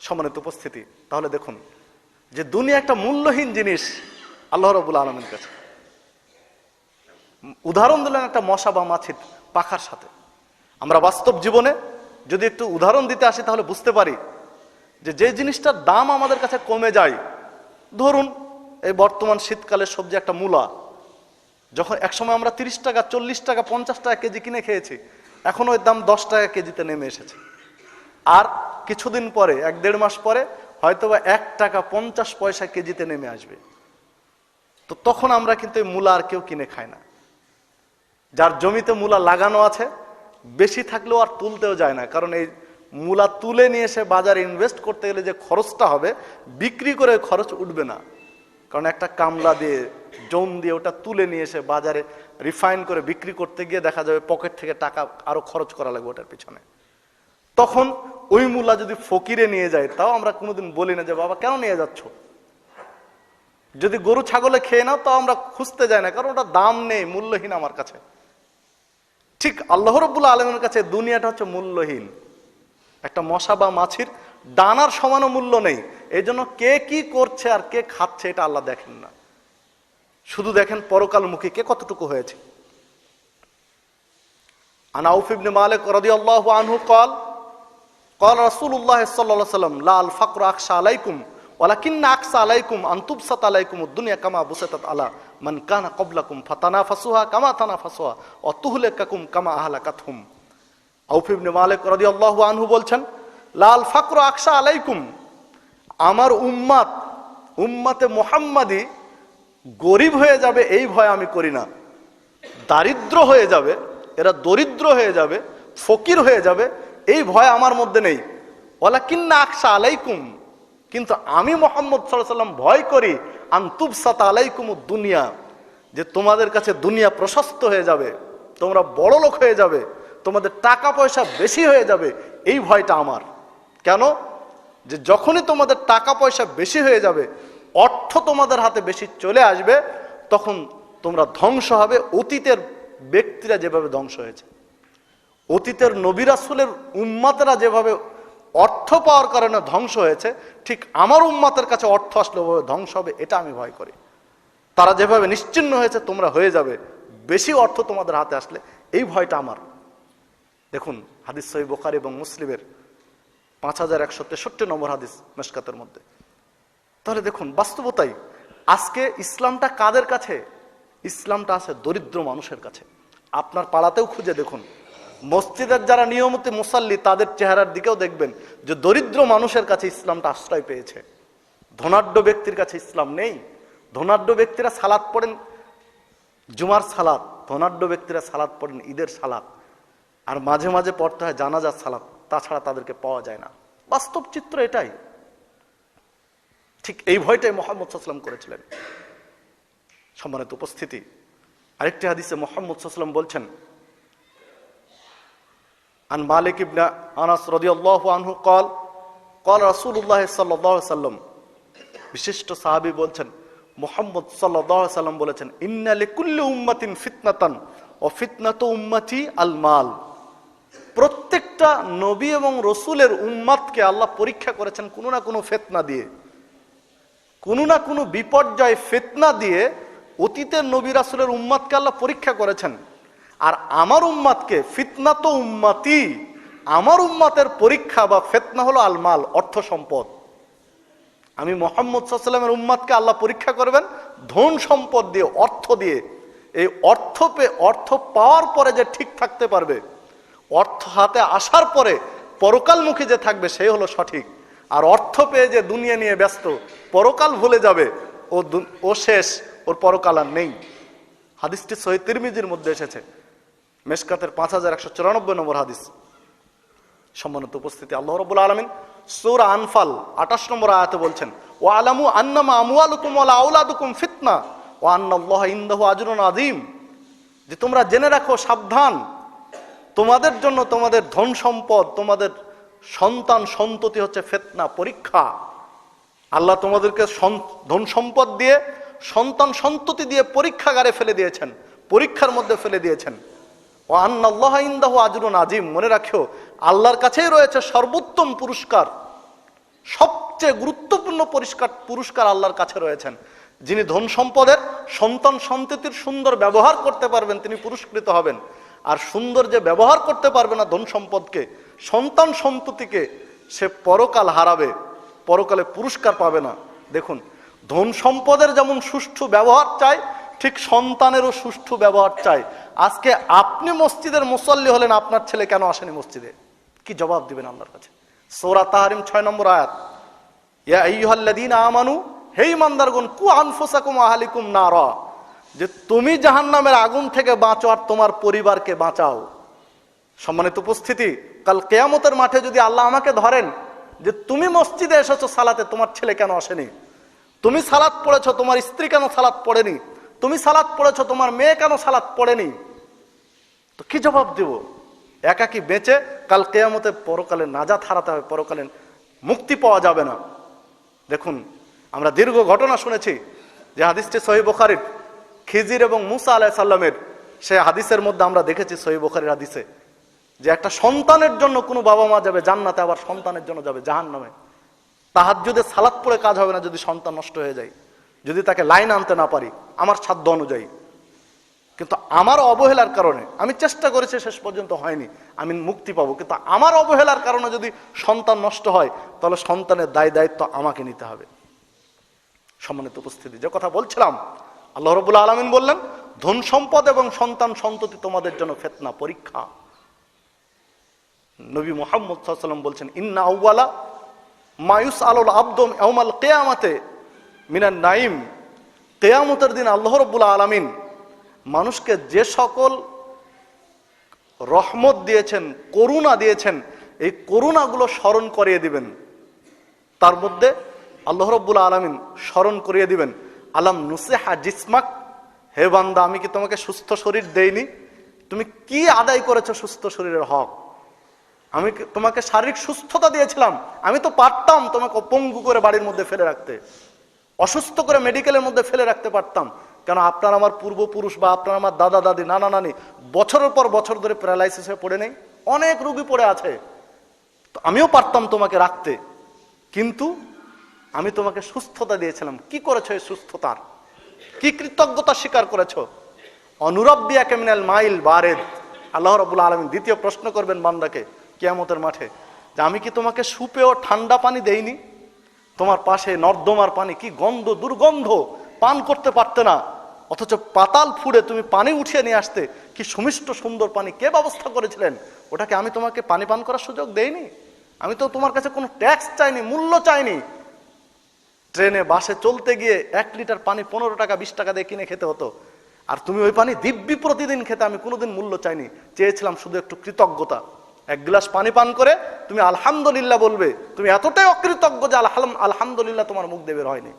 সম্মানিত উপস্থিতি, তাহলে দেখুন যে দুনিয়া একটা মূল্যহীন জিনিস আল্লাহ রাব্বুল আলামিনের কাছে। উদাহরণ দিলেন একটা মশা বা মাছির পাখার সাথে। আমরা বাস্তব জীবনে যদি একটু উদাহরণ দিতে আসি তাহলে বুঝতে পারি যে যে জিনিসটার দাম আমাদের কাছে কমে যায়, ধরুন এই বর্তমান শীতকালের সবজি একটা মূলা, যখন একসময় আমরা 30 টাকা, 40 টাকা, 50 টাকা কেজি কিনে খেয়েছি, এখন ওই দাম 10 টাকা কেজিতে নেমে এসেছে। আর কিছুদিন পরে, 1-1.5 মাস পরে হয়তোবা 1 টাকা 50 পয়সা কেজিতে নেমে আসবে। তো তখন আমরা কিন্তু এই মূলা আর কেউ কিনে খায় না। যার জমিতে মূলা লাগানো আছে, বেশি থাকলেও আর তুলতেও যায় না, কারণ এই মূলা তুলে নিয়ে এসে বাজারে ইনভেস্ট করতে গেলে যে খরচটা হবে, বিক্রি করে খরচ উঠবে না। কারণ একটা কামলা দিয়ে, জোন দিয়ে ওটা তুলে নিয়ে এসে বাজারে রিফাইন করে বিক্রি করতে গিয়ে দেখা যাবে পকেট থেকে টাকা আরো খরচ করা লাগবে ওটার পিছনে। তখন ওই মূলা যদি ফকিরে নিয়ে যায়, তাও আমরা কোনোদিন বলি না যে বাবা কেন নিয়ে যাচ্ছ। যদি গরু ছাগলে খেয়ে নাও, তাও আমরা খুঁজতে যাই না, কারণ ওটা দাম নেই, মূল্যহীন আমার কাছে। ঠিক আল্লাহ রাব্বুল আলামিনের কাছে দুনিয়াটা হচ্ছে মূল্যহীন, একটা মশা বা মাছির ডানার সমানও মূল্য নেই। এই জন্য কে কি করছে আর কে খাচ্ছে এটা আল্লাহ দেখেন না, শুধু দেখেন পরকালমুখী কে কতটুকু হয়েছে। আন আউফ ইবনে মালিক রাদিয়াল্লাহু আনহু قال قال رسول الله صلى الله عليه وسلم لا الفقر اخشى عليكم ولكن اخشى عليكم ان تبسط عليكم الدنيا كما بسطت على من كان قبلكم فتنافسوها كما تنافسوها وتهلككم كما اهلكتهم। আউফ ইবনে মালিক রাদিয়াল্লাহু আনহু বলছেন, লাল ফাকর আকশা আলাইকুম, আমার উম্মতে মুহাম্মাদি গরিব হয়ে যাবে এই ভয় আমি করি না। দারিদ্র হয়ে যাবে, এরা দরিদ্র হয়ে যাবে, ফকির হয়ে যাবে, এই ভয় আমার মধ্যে নেই। ওয়ালাকিন্না আকশা আলাইকুম, কিন্তু আমি মুহাম্মদ সাল্লাল্লাহু আলাইহি ওয়াসাল্লাম ভয় করি আন তুবসাতা আলাইকুমুদ দুনিয়া, যে তোমাদের কাছে দুনিয়া প্রশস্ত হয়ে যাবে, তোমরা বড় লোক হয়ে যাবে, তোমাদের টাকা পয়সা বেশি হয়ে যাবে, এই ভয়টা আমার। কেন? যে যখনই তোমাদের টাকা পয়সা বেশি হয়ে যাবে, অর্থ তোমাদের হাতে বেশি চলে আসবে, তখন তোমরা ধ্বংস হবে অতীতের ব্যক্তিরা যেভাবে ধ্বংস হয়েছে, অতীতের নবী রাসূলের উম্মতেরা যেভাবে অর্থ পাওয়ার কারণে ধ্বংস হয়েছে, ঠিক আমার উম্মতের কাছে অর্থ আসলে ওভাবে ধ্বংস হবে, এটা আমি ভয় করি। তারা যেভাবে নিশ্চিহ্ন হয়েছে তোমরা হয়ে যাবে, বেশি অর্থ তোমাদের হাতে আসলে, এই ভয়টা আমার। দেখুন হাদিস সহিহ বুখারী এবং মুসলিমের 5163 নম্বর হাদিস মিশকাতের মধ্যে। তাহলে দেখুন বাস্তবতাই, আজকে ইসলামটা কাদের কাছে? ইসলামটা আছে দরিদ্র মানুষের কাছে। আপনার পাড়াতেও খুঁজে দেখুন, মসজিদের যারা নিয়মিত মুসাল্লি তাদের চেহারার দিকেও দেখবেন যে দরিদ্র মানুষের কাছে ইসলামটা আশ্রয় পেয়েছে। ধনাঢ্য ব্যক্তির কাছে ইসলাম নেই। ধনাঢ্য ব্যক্তিরা সালাত পড়েন জুমার সালাত, ধনাঢ্য ব্যক্তিরা সালাত পড়েন ঈদের সালাত, আর মাঝে মাঝে পড়তে হয় জানাজার সালাত, তাছাড়া তাদেরকে পাওয়া যায় না। বাস্তব চিত্র এটাই। ঠিক এই ভয়টাই মুহাম্মদ সাল্লাল্লাহু আলাইহি ওয়াসাল্লাম করেছিলেন। সম্মানিত উপস্থিতি, আরেকটি হাদিসে মুহাম্মদ সাল্লাল্লাহু আলাইহি ওয়াসাল্লাম বলছেন, আন মালিক ইবনে আনাস রাদিয়াল্লাহু আনহু قال قال رسول الله صلى الله عليه وسلم, বিশিষ্ট সাহাবী বলছেন, মুহাম্মদ সাল্লাল্লাহু আলাইহি ওয়াসাল্লাম বলেছেন, ইন্না লিকুল্লি উম্মাতিন ফিতনাতান ওয়া ফিতনাতু উম্মতি আল মাল। প্রত্যেকটা নবী এবং রসুলের উম্মাতকে আল্লাহ পরীক্ষা করেছেন কোনো না কোনো ফিতনা দিয়ে, কোনো না কোনো বিপর্যয় ফিতনা দিয়ে অতীতের নবী রাসূলের উম্মাতকে আল্লাহ পরীক্ষা করেছেন। আর আমার উম্মাতকে ফিতনা তো উম্মতি, আমার উম্মতের পরীক্ষা বা ফিতনা হলো আল মাল, অর্থ সম্পদ। আমি মুহাম্মদ সাল্লাল্লাহু আলাইহি ওয়াসাল্লামের উম্মতকে আল্লাহ পরীক্ষা করবেন ধন সম্পদ দিয়ে, অর্থ দিয়ে। এই অর্থ পাওয়ার পরে যে ঠিক থাকতে পারবে, অর্থ হাতে আসার পরে পরকালমুখী যে থাকবে, সেই হলো সঠিক। আর অর্থ পেয়ে যে দুনিয়া নিয়ে ব্যস্ত, পরকাল ভুলে যাবে, ও শেষ, ওর পরকাল আর নেই। হাদিসটি সহিহ তিরমিজির মধ্যে এসেছে, মেশকাতের 5194 নম্বর হাদিস। সম্মানিত উপস্থিতি, আল্লাহ রাব্বুল আলামিন সূরা আনফাল 28 নম্বর আয়াতে বলছেন, ওয়া আলামু আন্নামা আমওয়ালুকুম ওয়া আওলাদুকুম ফিতনা ওয়া আন্নাল্লাহা ইনদাহু আজরুন আযীম। যে তোমরা জেনে রাখো, সাবধান, তোমাদের জন্য তোমাদের ধন সম্পদ, তোমাদের সন্তান সন্ততি হচ্ছে ফিতনা, পরীক্ষা। আল্লাহ তোমাদেরকে ধন সম্পদ দিয়ে, সন্তান সন্ততি দিয়ে পরীক্ষাগারে ফেলে দিয়েছেন, পরীক্ষার মধ্যে ফেলে দিয়েছেন। ওয়া আন্নাল্লাহা ইনদাহু আজরুন আযীম। মনে রাখো, আল্লাহর কাছেই রয়েছে সর্বোত্তম পুরস্কার, সবচেয়ে গুরুত্বপূর্ণ পুরস্কার আল্লাহর কাছে রয়েছেন। যিনি ধন সম্পদের, সন্তান সন্ততির সুন্দর ব্যবহার করতে পারবেন, তিনি পুরস্কৃত হবেন। আর সুন্দর যে ব্যবহার করতে পারবে না ধন সম্পদকে, সন্তান সন্ততিকে, সে পরকাল হারাবে, পরকালে পুরস্কার পাবে না। দেখুন, ধন সম্পদের যেমন সুষ্ঠু ব্যবহার চাই, ঠিক সন্তানেরও সুষ্ঠু ব্যবহার চাই। আজকে আপনি মসজিদের মুসল্লি হলেন, আপনার ছেলে কেন আসেনি মসজিদে? কি জবাব দিবেন আল্লাহর কাছে? সূরা তাহরিম 6 নম্বর আয়াত, ইয়া আইয়ুহাল্লাযীনা আমানু, হে ঈমানদারগণ, কু আনফুসাকুম ওয়া আহলিকুম নারা, যে তুমি জাহান্নামের আগুন থেকে বাঁচো আর তোমার পরিবারকে বাঁচাও। সম্মানিত উপস্থিতি, কাল কিয়ামতের মাঠে যদি আল্লাহ আমাকে ধরেন যে তুমি মসজিদে এসেছো সালাতে, তোমার ছেলে কেন আসেনি? তুমি সালাত পড়েছো, তোমার স্ত্রী কেন সালাত পড়েনি? তুমি সালাত পড়েছো, তোমার মেয়ে কেন সালাত পড়েনি? তো কি জবাব দেব? একাকি বেঁচে কাল কিয়ামতে পরকালে নাজাত হারাতে হবে, পরকালে মুক্তি পাওয়া যাবে না। দেখুন, আমরা দীর্ঘ ঘটনা শুনেছি, যে হাদিসটি সহিহ বুখারীর, খিজির এবং মুসা আলাইহিস সালামের, সে হাদিসের মধ্যে আমরা দেখেছি সহিহ বুখারীর হাদিসে, যে একটা সন্তানের জন্য কোনো বাবা মা যাবে জান্নাতে, আবার সন্তানের জন্য যাবে জাহান্নামে। তাহাজ্জুদে সালাত পড়ে কাজ হবে না যদি সন্তান নষ্ট হয়ে যায়, যদি তাকে লাইন আনতে না পারি আমার সাধ্য অনুযায়ী। কিন্তু আমার অবহেলার কারণে, আমি চেষ্টা করেছি, শেষ পর্যন্ত হয়নি, আমি মুক্তি পাবো, কিন্তু আমার অবহেলার কারণে যদি সন্তান নষ্ট হয়, তাহলে সন্তানের দায়িত্ব আমাকে নিতে হবে। সম্মানিত উপস্থিতি, যে কথা বলছিলাম, আল্লাহ রাব্বুল আলামিন বললেন, ধন সম্পদ এবং সন্তান সন্ততি তোমাদের জন্য ফিতনা, পরীক্ষা। নবী মুহাম্মদ সাল্লাল্লাহু আলাইহি ওয়াসাল্লাম বলছেন, ইন্না আউওয়ালা মা ইউসআলুল আবদু ইয়াউমাল কিয়ামাতে মিনান নাঈম। কিয়ামতের দিন আল্লাহ রাব্বুল আলামিন মানুষকে যে সকল রহমত দিয়েছেন, করুণা দিয়েছেন, এই করুণাগুলো স্মরণ করিয়ে দিবেন। তার মধ্যে আল্লাহ রাব্বুল আলামিন স্মরণ করিয়ে দিবেন, আলাম নুসিহা জিসমাক, হে বান্দা, আমি কি তোমাকে সুস্থ শরীর দেইনি? তুমি কি আদায় করেছো সুস্থ শরীরের হক? আমি তোমাকে শারীরিক সুস্থতা দিয়েছিলাম, আমি তো পারতাম তোমাকে অপঙ্গু করে বাড়ির মধ্যে ফেলে রাখতে, অসুস্থ করে মেডিকেলের মধ্যে ফেলে রাখতে পারতাম। কেন? আপনার আমার পূর্বপুরুষ বা আপনার আমার দাদা দাদি, নানা নানি বছরের পর বছর ধরে প্যারালাইসিস হয়ে পড়ে নেই, অনেক রোগী পড়ে আছে। তো আমিও পারতাম তোমাকে রাখতে, কিন্তু আমি তোমাকে সুস্থতা দিয়েছিলাম। কি করেছো এই সুস্থতার? কি কৃতজ্ঞতা স্বীকার করেছো? অনুরাব্বিয়াকা মিনাল মাইল বারিদ। আল্লাহ রাব্বুল আলামিন দ্বিতীয় প্রশ্ন করবেন বান্দাকে কিয়ামতের মাঠে, যে আমি কি তোমাকে সুপেয় ঠান্ডা পানি দেইনি? তোমার পাশে নর্দমার পানি, কি গন্ধ, দুর্গন্ধ, পান করতে পারতে না, অথচ পাতাল ফুঁড়ে তুমি পানি উঠিয়ে নিয়ে আসতে, কি সুমিষ্ট সুন্দর পানি কে ব্যবস্থা করেছিলেন? ওটাকে আমি তোমাকে পানি পান করার সুযোগ দেইনি? আমি তো তোমার কাছে কোনো ট্যাক্স চাইনি, মূল্য চাইনি। ট্রেনে বাসে চলতে গিয়ে 1 লিটার পানি 15 টাকা 20 টাকা দিয়ে কিনে খেতে হতো, আর তুমি ওই পানি দিব্যি প্রতিদিন খেতে, আমি কোনোদিন মূল্য চাইনি, চেয়েছিলাম শুধু একটু কৃতজ্ঞতা। 1 গ্লাস পানি পান করে তুমি আলহামদুলিল্লাহ বলবে, তুমি এতটাই অকৃতজ্ঞ যে আলহামদুলিল্লাহ তোমার মুখ দিয়ে বের হয়নি।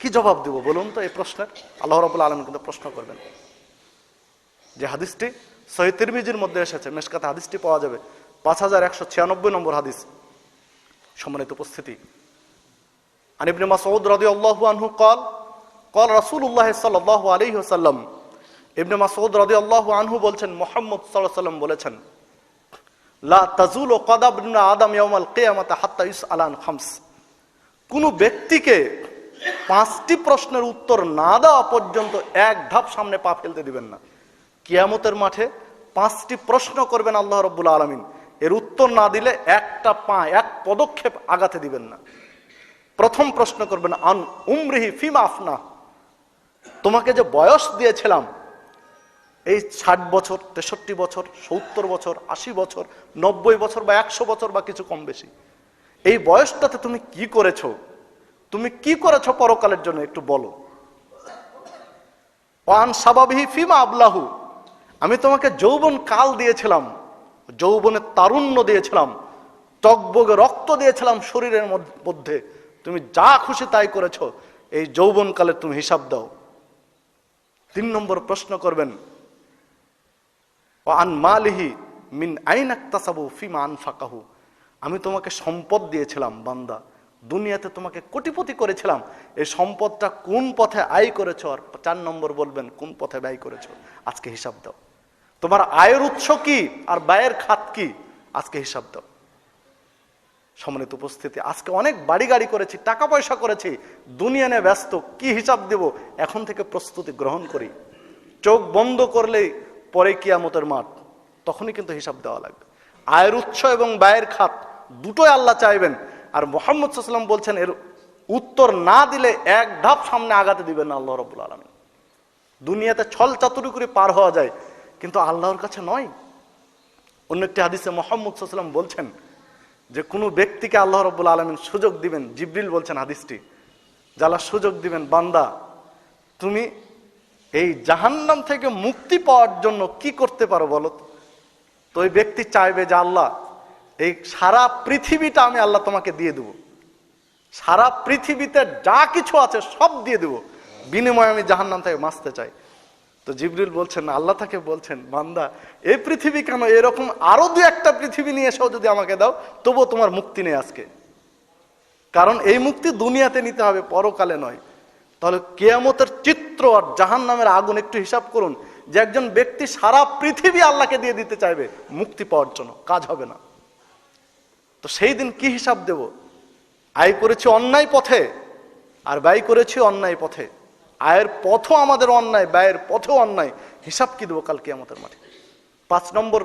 কি জবাব দেব বলুন তো এই প্রশ্নের? আল্লাহ রাব্বুল আলামিন কিন্তু প্রশ্ন করবেন। যে হাদিসটি সহিহ তিরমিজির মধ্যে এসেছে, মেশকাতে হাদিসটি পাওয়া যাবে, 5196 নম্বর হাদিস। সম্মানিত উপস্থিতি, আন ইবনে মাসউদ রাদিয়াল্লাহু আনহু قال قال রাসূলুল্লাহ সাল্লাল্লাহু আলাইহি ওয়াসাল্লাম, ইবনে মাসউদ রাদিয়াল্লাহু আনহু বলছেন, মুহাম্মদ সাল্লাল্লাহু আলাইহি ওয়াসাল্লাম বলেছেন, লা তাজুলু কদাম ইবনে আদম ইয়াউমাল কিয়ামাতি হাত্তা ইসআলান খামস। কোন ব্যক্তিকে 5টি প্রশ্নের উত্তর না দেওয়া পর্যন্ত এক ধাপ সামনে পা ফেলতে দিবেন না। কিয়ামতের মাঠে 5টি প্রশ্ন করবেন আল্লাহ রাব্বুল আলামিন। এর উত্তর না দিলে একটা পা, এক পদক্ষেপ আগাতে দিবেন না। প্রথম প্রশ্ন করবেন আন উমরিহি ফিমা আফনা, তোমাকে যে বয়স দিয়েছিলাম, এই 60 বছর, 63 বছর, 70 বছর, 80 বছর, 90 বছর বা 100 বছর বা কিছু কম বেশি, এই বয়সটাতে তুমি কি করেছো? তুমি কি করেছো পরকালের জন্য একটু বলো। ওয়ান সাবাবিহি ফিমা আবলাহু, আমি তোমাকে যৌবন কাল দিয়েছিলাম, যৌবনের তারুণ্য দিয়েছিলাম, টকবগে রক্ত দিয়েছিলাম শরীরের মধ্যে, তুমি যা খুশি তাই করেছো, এই যৌবন কালে তুমি হিসাব দাও। 3 নম্বর প্রশ্ন করবেন ওয়ান মালিহি মিন আইন ইকতাসাবু ফিমা আনফাকাহু, আমি তোমাকে সম্পদ দিয়েছিলাম বান্দা, দুনিয়াতে তোমাকে কোটিপতি করেছিলাম, এই সম্পদটা কোন পথে আয় করেছো? আর 4 নম্বর বলবেন কোন পথে ব্যয় করেছো, আজকে হিসাব দাও। তোমার আয়ের উৎস কি আর ব্যয়ের খাত কি, আজকে হিসাব দাও। সম্মানিত উপস্থিতি, আজকে অনেক বাড়ি গাড়ি করেছি, টাকা পয়সা করেছি, দুনিয়া নিয়ে ব্যস্ত, কি হিসাব দেব এখন থেকে প্রস্তুতি গ্রহণ করি। চোখ বন্ধ করলেই পরে কিয়ামতের মাঠ, তখনই কিন্তু হিসাব দেওয়া লাগবে। আয়ের উৎস এবং ব্যয়ের খাত দুটোই আল্লাহ চাইবেন। আর মুহাম্মদ সাল্লাল্লাহু আলাইহি ওয়াসাল্লাম বলছেন এর উত্তর না দিলে এক ধাপ সামনে আগাতে দিবেন না আল্লাহ রাব্বুল আলামিন। দুনিয়াতে ছল চাতুরি করে পার হওয়া যায়, কিন্তু আল্লাহর কাছে নয়। অন্য একটি হাদিসে মুহাম্মদ সাল্লাল্লাহু আলাইহি ওয়াসাল্লাম বলছেন যে কোনো ব্যক্তিকে আল্লাহ রাব্বুল আলামিন সুযোগ দিবেন, জিবরিল বলছেন হাদিসটি, যারা সুযোগ দিবেন, বান্দা তুমি এই জাহান্নাম থেকে মুক্তি পাওয়ার জন্য কি করতে পারো বলো। তো ওই ব্যক্তি চাইবে যে আল্লাহ এই সারা পৃথিবীটা আমি আল্লাহ তোমাকে দিয়ে দেব, সারা পৃথিবীতে যা কিছু আছে সব দিয়ে দেব, বিনিময়ে আমি জাহান্নাম থেকে বাঁচতে চাই। তো জিবরিল বলছেন, আল্লাহ তাকে বলছেন, বান্দা এই পৃথিবী কেন, এরকম আরো 2-1টা পৃথিবী নিয়ে এসেও যদি আমাকে দাও তবুও তোমার মুক্তি নেই আজকে, কারণ এই মুক্তি দুনিয়াতে নিতে হবে, পরকালে নয়। তাহলে কিয়ামতের চিত্র আর জাহান্নামের আগুন একটু হিসাব করুন, যে একজন ব্যক্তি সারা পৃথিবী আল্লাহকে দিয়ে দিতে চাইবে মুক্তি পাওয়ার জন্য, কাজ হবে না। তো সেই দিন কি হিসাব দেব? আয় করেছি অন্যায় পথে আর ব্যয় করেছি অন্যায় পথে, আয়ের পথও আমাদের অন্যায়, ব্যয়ের পথেও অন্যায়, হিসাব কি দেবো কাল কিয়ামতের মাঠে? 5 নম্বর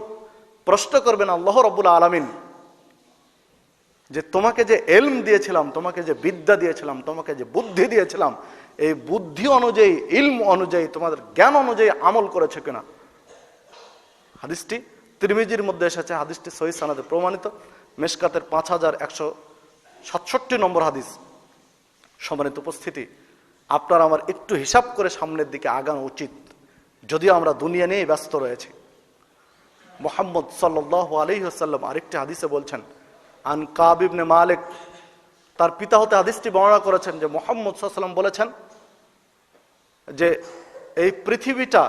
প্রশ্ন করবেন আল্লাহ রাব্বুল আলামিন, যে তোমাকে যে এলম দিয়েছিলাম, তোমাকে যে বিদ্যা দিয়েছিলাম, তোমাকে যে বুদ্ধি দিয়েছিলাম, এই বুদ্ধি অনুযায়ী, ইলম অনুযায়ী, তোমাদের জ্ঞান অনুযায়ী আমল করেছে কিনা। হাদিসটি তিরমিজির মধ্যে এসেছে, হাদিসটি সহিহ সনদে প্রমাণিত, মিশকাতের 5167 নম্বর হাদিস। সম্মানিত উপস্থিতি, আপনার আমার একটু হিসাব করে সামনের দিকে আগানো উচিত, যদিও আমরা দুনিয়া নিয়ে ব্যস্ত রয়েছি। মুহাম্মদ সাল্লাল্লাহু আলাইহি ওয়াসাল্লাম আরেকটি হাদিসে বলছেন, আন কাব ইবনে মালিক, তার পিতা হতে হাদিসটি বর্ণনা করেছেন যে মুহাম্মদ সাল্লাল্লাহু আলাইহি ওয়াসাল্লাম বলেছেন যে এই পৃথিবীটা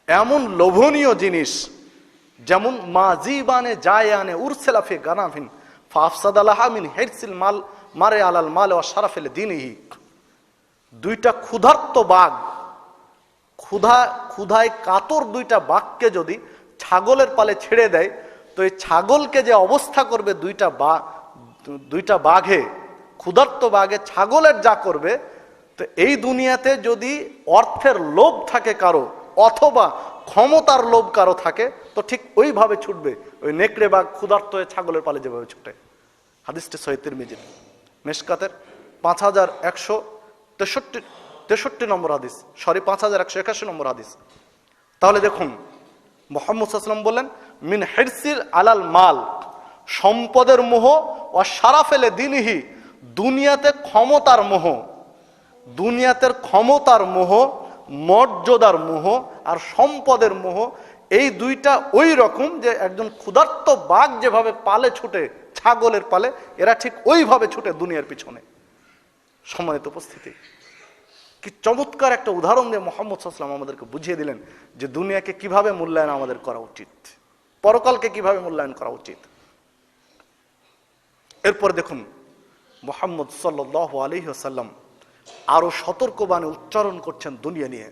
এমন লোভনীয় জিনিস, যেমন মাজিবানে জায়ানে উরসেলাফে গানাফিন ফাফসাদালাহা মিন হিরসিল মাল মারে আলাল মাল ওয়া শারাফিল দীনিহি। 2টা ক্ষুধার্ত বাঘ, ক্ষুধায় কাতর 2টা বাঘকে যদি ছাগলের পালে ছেড়ে দেয়, তো এই ছাগলকে যে অবস্থা করবে 2টা বাঘে, ক্ষুধার্ত বাঘে ছাগলের যা করবে, তো এই দুনিয়াতে যদি অর্থের লোভ থাকে কারো, অথবা ক্ষমতার লোভ কারো থাকে, তো ঠিক ওইভাবে ছুটবে, ওই নেকড়ে বাঘ ক্ষুধার্ত হয়ে ছাগলের পালে যেভাবে ছুটে। হাদিসটি সহিহ তিরমিজি, মিশকাতের 5163 নম্বর হাদিস, 5181 নম্বর হাদিস। তাহলে দেখুন মুহাম্মদ সাল্লাল্লাহু আলাইহি ওয়াসাল্লাম বললেন, মিন হিরসিল আলাল মাল, সম্পদের মোহ, ও শারাফেলে দীনিহি, দুনিয়াতে ক্ষমতার মোহ, দুনিয়াতের ক্ষমতার মোহ, মর্যাদার মোহ আর সম্পদের মোহ, এই 2টা ওই রকম যে একজন ক্ষুধার্ত বাঘ যেভাবে পালে ছুটে ছাগলের পালে, এরা ঠিক ওইভাবে ছুটে দুনিয়ার পিছনে। সম্মানিত উপস্থিতি, কি চমৎকার একটা উদাহরণ দিয়ে মুহাম্মদ সাল্লাল্লাহু আলাইহি ওয়াসাল্লাম আমাদেরকে বুঝিয়ে দিলেন যে দুনিয়াকে কিভাবে মূল্যায়ন আমাদের করা উচিত, পরকালকে কিভাবে মূল্যায়ন করা উচিত। এরপর দেখুন মুহাম্মদ সাল্লাল্লাহু আলাইহি ওয়াসাল্লাম আরো সতর্কবাণী উচ্চারণ করছেন দুনিয়া নিয়ে।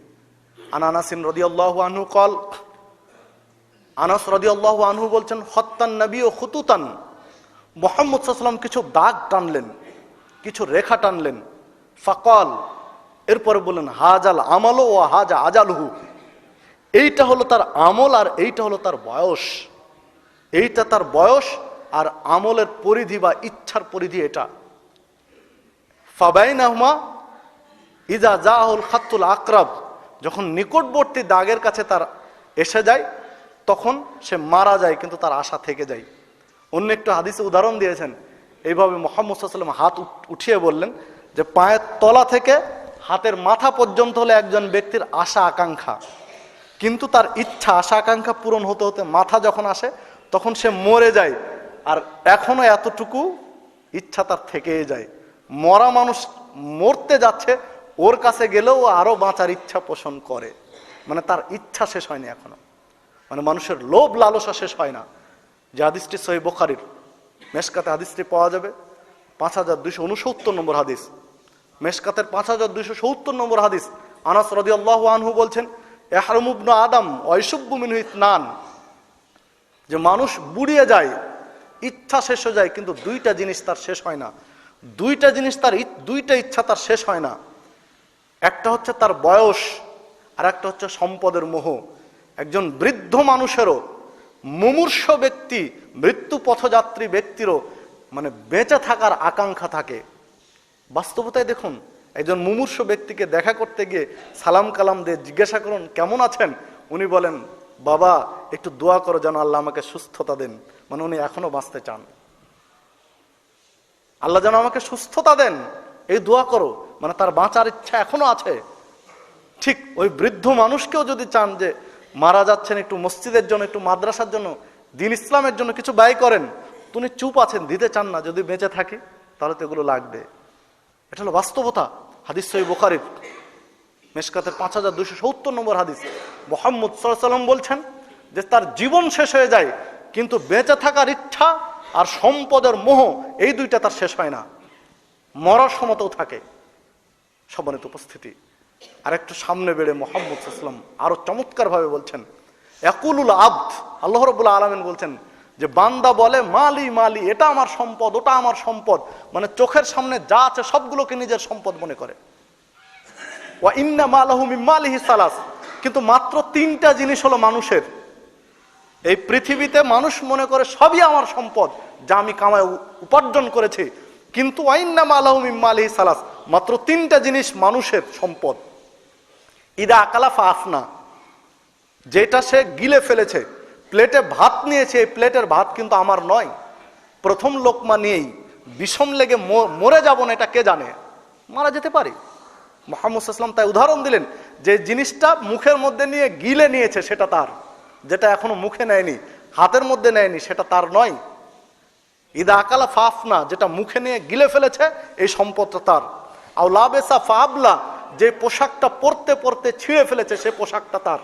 আনাসিন রাদিয়াল্লাহু আনহু কল, আনাস রাদিয়াল্লাহু আনহু বলছেন, হত্তান নবী ও খুতুতান, মুহাম্মদ সাল্লাল্লাহু আলাইহি ওয়াসাল্লাম কিছু দাগ টানলেন, কিছু রেখা টানলেন। ফাকাল, এরপরে বললেন, হাজাল আমাল ও হাজা আজালহু, এইটা হলো তার আমল আর এইটা হলো তার বয়স। এইটা তার বয়স আর আমলের পরিধি বা ইচ্ছার পরিধি এটা। ফাবাইনাহুমা ইজা জাহুল খাতুল আকরাব, যখন নিকটবর্তী দাগের কাছে তার এসে যায় তখন সে মারা যায়, কিন্তু তার আশা থেকে যায়। অন্য একটু হাদিসে উদাহরণ দিয়েছেন, এইভাবে মুহাম্মদ সাল্লাল্লাহু আলাইহি ওয়াসাল্লাম হাত উঠিয়ে বললেন যে পায়ের তলা থেকে হাতের মাথা পর্যন্ত হলে একজন ব্যক্তির আশা আকাঙ্ক্ষা, কিন্তু তার ইচ্ছা আশা আকাঙ্ক্ষা পূরণ হতে হতে মাথা যখন আসে তখন সে মরে যায়, আর এখনো এতটুকু ইচ্ছা তার থেকেই যায়। মরা মানুষ মরতে যাচ্ছে, ওর কাছে গেলেও আরো বাঁচার ইচ্ছা পোষণ করে, মানে তার ইচ্ছা শেষ হয়নি এখনো, মানে মানুষের লোভ লালসা শেষ হয় না। যে হাদিসটি সহিহ বুখারীর মেশকাতে হাদিসটি পাওয়া যাবে 5269 নম্বর হাদিস, মেশকাতের 5270 নম্বর হাদিস। আনাস রাদিয়াল্লাহু আনহু বলছেন, ইহরামু ইবনু আদম ওয়া ইয়াশুব্বু মিনহু ইতনান, যে মানুষ বুড়িয়ে যায়, ইচ্ছা শেষ হয়ে যায়, কিন্তু দুইটা জিনিস তার শেষ হয় না। দুইটা জিনিস তার, দুইটা ইচ্ছা তার শেষ হয় না। একটা হচ্ছে তার বয়স, আর একটা হচ্ছে সম্পদের মোহ। একজন বৃদ্ধ মানুষেরও, মুমূর্ষ ব্যক্তি, মৃত্যু পথযাত্রী ব্যক্তিরও মানে বেঁচে থাকার আকাঙ্ক্ষা থাকে। বাস্তবতায় দেখুন, একজন মুমূর্ষ ব্যক্তিকে দেখা করতে গিয়ে সালাম কালাম দিয়ে জিজ্ঞাসা করুন কেমন আছেন, উনি বলেন বাবা একটু দোয়া করো যেন আল্লাহ আমাকে সুস্থতা দেন, মানে উনি এখনো বাঁচতে চান, আল্লাহ যেন আমাকে সুস্থতা দেন, এই দোয়া করো, মানে তার বাঁচার ইচ্ছা এখনো আছে। ঠিক ওই বৃদ্ধ মানুষকেও যদি চান যে মারা যাচ্ছেন, একটু মসজিদের জন্য, একটু মাদ্রাসার জন্য, দিন ইসলামের জন্য কিছু ব্যয় করেন, তুমি চুপ আছেন, দিতে চান না, যদি বেঁচে থাকি তাহলে তো এগুলো লাগবে। এটা হলো বাস্তবতা। হাদিস সহিহ বুখারীর মেশকাতের 5270 নম্বর হাদিস। মুহাম্মদ সাল্লাল্লাহু আলাইহি ওয়াসাল্লাম বলছেন যে তার জীবন শেষ হয়ে যায়, কিন্তু বেঁচে থাকার ইচ্ছা আর সম্পদের মোহ, এই দুইটা তার শেষ হয় না, মরার সময়তেও থাকে। সম্মানিত উপস্থিতি, আর একটু সামনে বেড়ে মুহাম্মদ সাল্লাল্লাহু আলাইহি ওয়াসাল্লাম আরো চমৎকার ভাবে বলছেন, ইয়াকুলুল আবদ, আল্লাহ রাব্বুল আলামিন বলছেন যে বান্দা বলে মালি মালি, এটা আমার সম্পদ, ওটা আমার সম্পদ, মানে চোখের সামনে যা আছে সবগুলোকে নিজের সম্পদ মনে করে। ওয়া ইন্না মালাহু মিন মালিহি সালাস, কিন্তু মাত্র তিনটা জিনিস হলো মানুষের। এই পৃথিবীতে মানুষ মনে করে সবই আমার সম্পদ, যা আমি কামায় উপার্জন করেছি, কিন্তু ওয়া ইন্না মালাহু মিন মালিহি সালাস, মাত্র তিনটা জিনিস মানুষের সম্পদ। ইদা আকালা ফাফনা, যেটা সে গিলে ফেলেছে, প্লেটে ভাত নিয়েছে, এই প্লেটের ভাত কিন্তু আমার নয়, প্রথম লোকমা নিয়েই বিষম লেগে মরে যাব না, এটা কে জানে, মারা যেতে পারি। মুহাম্মদ সাল্লাল্লাহু আলাইহি ওয়াসাল্লাম তাই উদাহরণ দিলেন যে জিনিসটা মুখের মধ্যে নিয়ে গিলে নিয়েছে সেটা তার, যেটা এখনো মুখে নেয়নি, হাতের মধ্যে নেয়নি, সেটা তার নয়। ইদা আকালা ফাফনা, যেটা মুখে নিয়ে গিলে ফেলেছে, এই সম্পদটা তার। আও লাবেসা ফাবলা, যে পোশাকটা পরতে পরতে ছিঁড়ে ফেলেছে, সে পোশাকটা তার।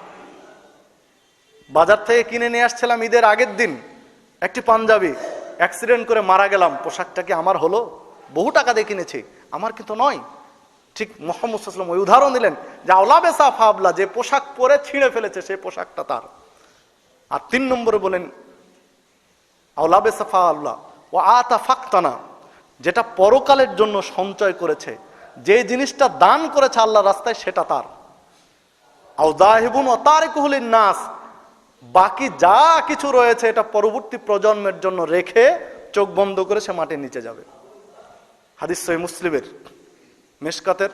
বাজার থেকে কিনে নিয়ে আসছিলাম ঈদের আগের দিন একটি পাঞ্জাবি, অ্যাক্সিডেন্ট করে মারা গেলাম, পোশাকটা কি আমার হলো? বহু টাকা দিয়ে কিনেছি, আমার কিন্তু নয়। ঠিক মুহাম্মদ সাল্লাল্লাহু আলাইহি ওয়াসাল্লাম ওই উদাহরণ দিলেন যে আওলাবেসা ফাবলা, যে পোশাক পরে ছিঁড়ে ফেলেছে, সেই পোশাকটা তার। আর 3 নম্বরে বলেন আওলাবেসা ফাবলা ও আতা ফাকতানা, যেটা পরকালের জন্য সঞ্চয় করেছে, যে জিনিসটা দান করেছে আল্লাহর রাস্তায়, সেটা তার। আও যাহিবুন ওয়া তারিকুহুল নাস, বাকি যা কিছু রয়েছে এটা পরবর্তী প্রজন্মের জন্য রেখে চোখ বন্ধ করে সে মাটির নিচে যাবে। হাদিস সহিহ মুসলিমের মেশকাতের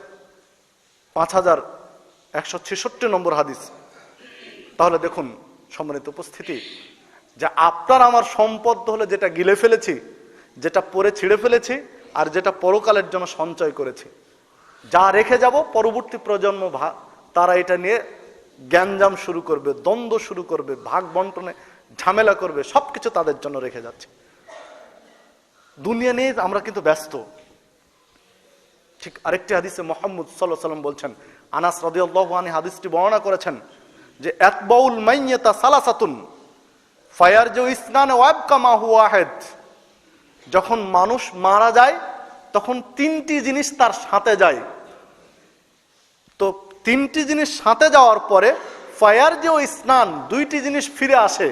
5166 নম্বর হাদিস। তাহলে দেখুন সম্মানিত উপস্থিতি, যে আপনার আমার সম্পদ হলো যেটা গিলে ফেলেছি, যেটা পরে ছিঁড়ে ফেলেছি, আর যেটা পরকালের জন্য সঞ্চয় করেছি। যা রেখে যাব পরবর্তী প্রজন্ম তারা এটা নিয়ে জ্ঞানজাম শুরু করবে, দ্বন্দ্ব শুরু করবে, ভাগ বন্টনে ঝামেলা করবে, সবকিছু তাদের জন্য রেখে যাচ্ছে। দুনিয়া নিয়ে আমরা কিন্তু ব্যস্ত। ঠিক আরেকটি হাদিসে মুহাম্মদ সাল্লাল্লাহু আলাইহি ওয়াসাল্লাম বলছেন, আনাস রাদিয়াল্লাহু আনহু হাদিসটি বর্ণনা করেছেন যে আতবাউল মাইয়াতা সালাসাতুন ফায়ারজু ইসনান ওয়া ইয়াবকা মা হুয়া ওয়াহিদ, যখন মানুষ মারা যায় তখন 3টি জিনিস তার সাথে যায়। তো 3টি জিনিস সাথে যাওয়ার পরে ফায়ারজু ইসনান, 2টি জিনিস ফিরে আসে,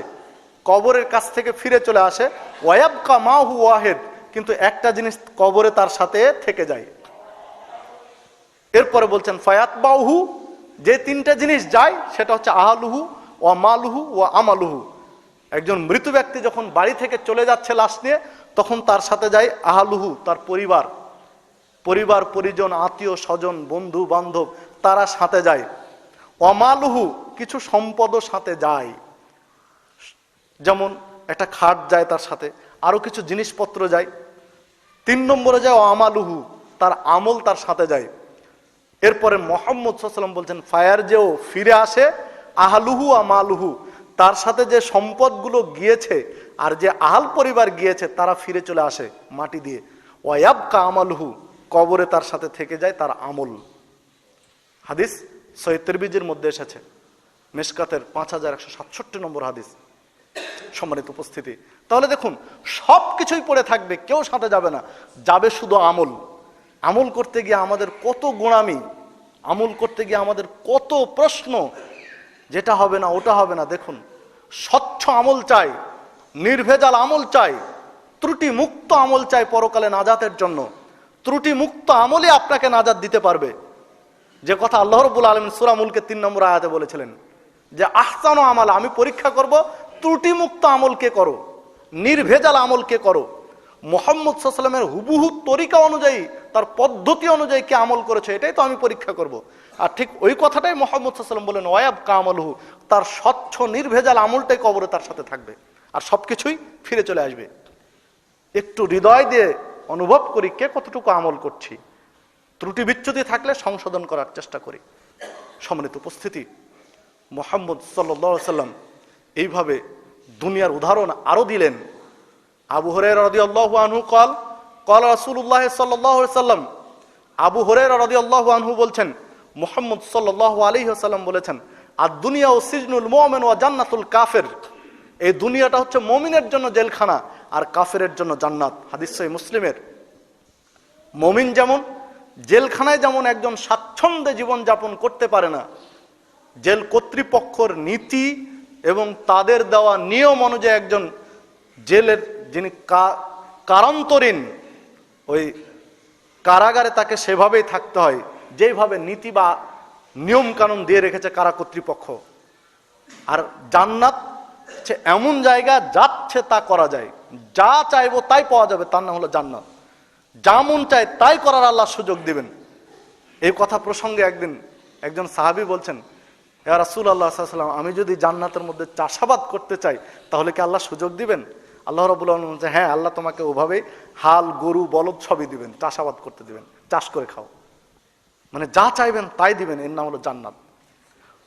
কবরের কাছ থেকে ফিরে চলে আসে। ওয়া ইয়াবকা মা হুয়া ওয়াহিদ, কিন্তু একটা জিনিস কবরে তার সাথে থেকে যায়। এরপরে বলছেন ফায়াতবাউহু, যে 3টা জিনিস যায় সেটা হচ্ছে আহলুহু ওয়া মালুহু ওয়া আমালুহু। একজন মৃত ব্যক্তি যখন বাড়ি থেকে চলে যাচ্ছে লাশ নিয়ে, তখন তার সাথে যায় আহলুহু, তার পরিবার পরিজন, আত্মীয় স্বজন, বন্ধু বান্ধব, তারা সাথে যায়। অমালুহু, কিছু সম্পদও সাথে যায়, যেমন একটা খাট যায় তার সাথে, আরো কিছু জিনিসপত্র যায়। 3 নম্বরে যায় আমালুহু, তার আমল তার সাথে যায়। এরপরে মুহাম্মদ সাল্লাল্লাহু আলাইহি ওয়াসাল্লাম বলছেন ফায়ার যেও ফিরে আসে আহলুহু আমালুহু, তার সাথে যে সম্পদগুলো গিয়েছে আর যে আহল পরিবার গিয়েছে তারা ফিরে চলে আসে মাটি দিয়ে। ওয়ায়াবকা আমালুহু, কবরে তার সাথে থেকে যায় তার আমল। হাদিস সহিহ তিরমিজির মধ্যে এসেছে, মিশকাতের 5167 নম্বর হাদিস। সম্মানিত উপস্থিতি, তাহলে দেখুন সবকিছুই পড়ে থাকবে, কেউ সাথে যাবে না, যাবে শুধু আমল। আমল করতে গিয়ে আমাদের কত গোঁড়ামি, আমল করতে গিয়ে আমাদের কত প্রশ্ন, যেটা হবে না ওটা হবে না। দেখুন, স্বচ্ছ আমল চাই, নির্ভেজাল আমল চাই, ত্রুটি মুক্ত আমল চাই পরকালে নাজাতের জন্য। ত্রুটি মুক্ত আমলই আপনাকে নাজাত দিতে পারবে, যে কথা আল্লাহ রাব্বুল আলামিন সূরা মুলকে 3 নম্বর আয়াতে বলেছিলেন যে আহসানু আমাল, আমি পরীক্ষা করব ত্রুটি মুক্ত আমল কে করো, নির্ভেজাল আমল কে করো। মুহাম্মদ সাল্লাল্লাহু আলাইহি ওয়াসাল্লামের হুবহু তরিকা অনুযায়ী, তার পদ্ধতি অনুযায়ী কে আমল করেছে, এটাই তো আমি পরীক্ষা করব। আর ঠিক ওই কথাটাই মুহাম্মদ সাল্লাল্লাহু আলাইহি ওয়াসাল্লাম বলেন ওয়ায়াবকা আমালুহু, তার স্বচ্ছ নির্ভেজাল আমলটাই কবরে তার সাথে থাকবে, আর সবকিছুই ফিরে চলে আসবে। একটু হৃদয় দিয়ে অনুভব করি কে কতটুকু আমল করছি, ত্রুটি বিচ্যুতি থাকলে সংশোধন করার চেষ্টা করি। সম্মানিত উপস্থিতি, মুহাম্মদ সাল্লাল্লাহু আলাইহি ওয়াসাল্লাম এইভাবে দুনিয়ার উদাহরণ আরো দিলেন। আবু হুরায়রা রাদিয়াল্লাহু আনহু قال রাসূলুল্লাহ সাল্লাল্লাহু আলাইহি ওয়াসাল্লাম, আবু হুরায়রা রাদিয়াল্লাহু আনহু বলছেন মুহাম্মদ সাল্লাল্লাহু আলাইহি ওয়াসাল্লাম বলেছেন আদ-দুনিয়া সিজনুল মুমিন ওয়া জান্নাতুল কাফির, এই দুনিয়াটা হচ্ছে মুমিনের জন্য জেলখানা আর কাফেরের জন্য জান্নাত। হাদিস সহিহ মুসলিমের। মুমিন যেমন জেলখানায় যেমন একজন স্বাচ্ছন্দ্যে জীবন যাপন করতে পারে না, জেল কর্তৃপক্ষের নীতি এবং তাদের দেওয়া নিয়ম অনুযায়ী একজন জেলের যিনি কারান্তরীণ, ওই কারাগারে তাকে সেভাবেই থাকতে হয় যেভাবে নীতি বা নিয়ম কানুন দিয়ে রেখেছে কারা কর্তৃপক্ষ। আর জান্নাত হচ্ছে এমন জায়গা যাচ্ছে তা করা যায়, যা চাইবো তাই পাওয়া যাবে, তার নাম হলো জান্নাত। যা মন চায় তাই করার আল্লাহ সুযোগ দিবেন। এই কথা প্রসঙ্গে একদিন একজন সাহাবী বলছেন, ইয়া রাসূলুল্লাহ সাল্লাল্লাহু আলাইহি ওয়াসাল্লাম, আমি যদি জান্নাতের মধ্যে চাষাবাদ করতে চাই তাহলে কি আল্লাহ সুযোগ দিবেন? আল্লাহ রাব্বুল আলামিন বলছেন, হ্যাঁ, আল্লাহ তোমাকে ওভাবেই হাল গরু বলদ সবই দিবেন, চাষাবাদ করতে দিবেন, চাষ করে খাও। মানে যা চাইবেন তাই দিবেন, এর নাম হলো জান্নাত।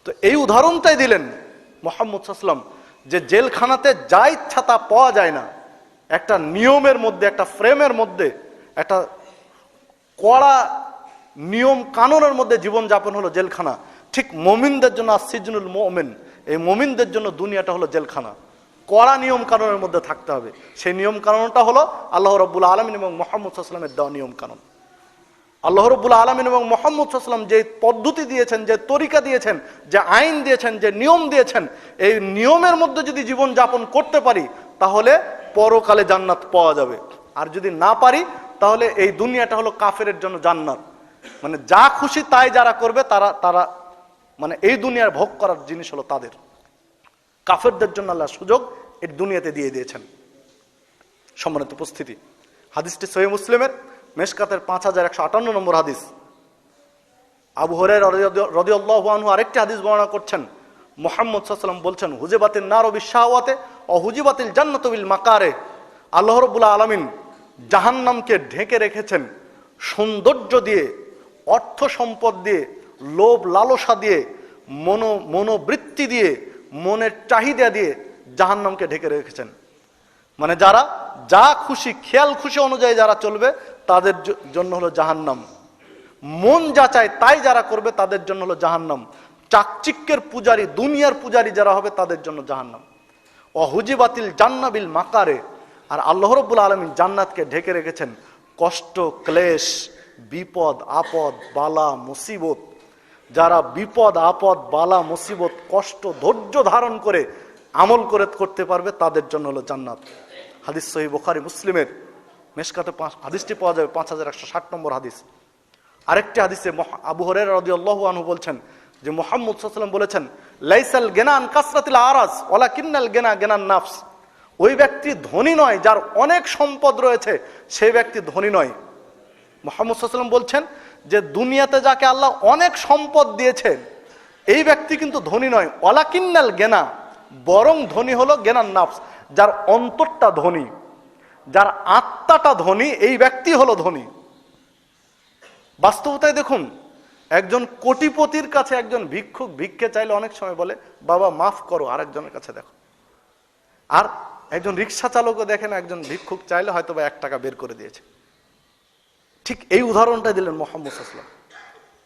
তো এই উদাহরণটাই দিলেন মুহাম্মদ সাল্লাল্লাহু আলাইহি ওয়াসাল্লাম, যে জেলখানাতে যা ইচ্ছা তা পাওয়া যায় না, একটা নিয়মের মধ্যে, একটা ফ্রেমের মধ্যে, একটা কড়া নিয়ম কানুনের মধ্যে জীবন যাপন হলো জেলখানা। ঠিক মুমিনদের জন্য সিজনুল মুমিন, এই মুমিনদের জন্য দুনিয়াটা হলো জেলখানা। কড়া নিয়ম কানুনের মধ্যে থাকতে হবে। সেই নিয়ম কানুনটা হলো আল্লাহ রাব্বুল আলামিন এবং মুহাম্মদ সাল্লাল্লাহু আলাইহি ওয়াসাল্লামের দেওয়া নিয়ম কানুন। আল্লাহ রাব্বুল আলামিন এবং মুহাম্মদ সাল্লাল্লাহু আলাইহি ওয়াসাল্লাম যে পদ্ধতি দিয়েছেন, যে তরিকা দিয়েছেন, যে আইন দিয়েছেন, যে নিয়ম দিয়েছেন, এই নিয়মের মধ্যে যদি জীবন যাপন করতে পারি তাহলে পরকালে জান্নাত পাওয়া যাবে। আর যদি না পারি তাহলে এই দুনিয়াটা হলো কাফেরের জন্য জান্নাত। মানে যা খুশি তাই যারা করবে তারা মানে এই দুনিয়ার ভোগ করার জিনিস হলো তাদের। কাফেরদের জন্য আল্লাহ সুযোগ এই দুনিয়াতে দিয়ে দিয়েছেন। সম্মানিত উপস্থিতি, হাদিসটি সহিহ মুসলিমের মিশকাতের 5158 নম্বর হাদিস। আবু হুরায়রা রাদিয়াল্লাহু আনহু আরেকটি হাদিস বর্ণনা করছেন, মুহাম্মদ সাল্লাল্লাহু আলাইহি ওয়াসাল্লাম বলছেন হুজিবাতিন নারু বিশ-শাহওয়াতি ওয়া হুজিবাতিল জান্নাতু বিল মাকারে, আল্লাহ রাব্বুল আলামিন জাহান্নামকে ঢেকে রেখেছেন সৌন্দর্য দিয়ে, অর্থ সম্পদ দিয়ে, লোভ লালসা দিয়ে, মনোবৃত্তি দিয়ে, মনের চাহিদা দিয়ে জাহান্নামকে ঢেকে রেখেছেন। মানে যারা যা খুশি খেয়াল খুশি অনুযায়ী যারা চলবে তাদের জন্য হলো জাহান্নাম। মন যা চায় তাই যারা করবে তাদের জন্য হলো জাহান্নাম। চাকচিক্যের পূজারী, দুনিয়ার পূজারী যারা হবে তাদের জন্য জাহান্নাম। অহুজিবাতিল জান্নাত বিল মাকারে, আর আল্লাহ রাব্বুল আলামিন জান্নাতকে ঢেকে রেখেছেন কষ্ট, ক্লেশ, বিপদ, আপদ, বালা, মুসিবত। যারা বিপদ, আপদ, বালা, মুসিবত, কষ্ট, ধৈর্য ধারণ করে আমল করতে পারবে তাদের জন্য হলো জান্নাত। হাদিস সহিহ বুখারী মুসলিমের মিশকাতে হাদিসটি পাওয়া যাবে 5160 নম্বর হাদিস। আরেকটি হাদিসে আবু হুরায়রা রাদিয়াল্লাহু আনহু বলছেন যে মুহাম্মদ সাল্লাল্লাহু আলাইহি ওয়াসাল্লাম বলেছেন, লাইসাল গিনান কাসরাতিল আরাজ ওয়ালাকিন্নাল গিনা গিনান নাফস। ওই ব্যক্তি ধনী নয় যার অনেক সম্পদ রয়েছে, সেই ব্যক্তি ধনী নয়। মুহাম্মদ সাল্লাল্লাহু আলাইহি ওয়াসাল্লাম বলছেন যে দুনিয়াতে যাকে আল্লাহ অনেক সম্পদ দিয়েছেন, এই ব্যক্তি কিন্তু ধনী নয়। ওয়ালাকিন্নাল গিনা, বরং ধনী হলো গিনান নাফস, যার অন্তরটা ধনী, যার আত্মাটা ধনী, এই ব্যক্তি হলো ধনী। বাস্তবতায় দেখুন, একজন কোটিপতির কাছে একজন ভিক্ষুক ভিক্ষে চাইলে অনেক সময় বলে, বাবা মাফ করো, আরেকজনের কাছে দেখো। আর একজন রিক্সা চালকও দেখেন, একজন ভিক্ষুক চাইলে হয়তো বা 1 টাকা বের করে দিয়েছে। ঠিক এই উদাহরণটা দিলেন মুহাম্মদ সাল্লাল্লাহু আলাইহি ওয়াসাল্লাম।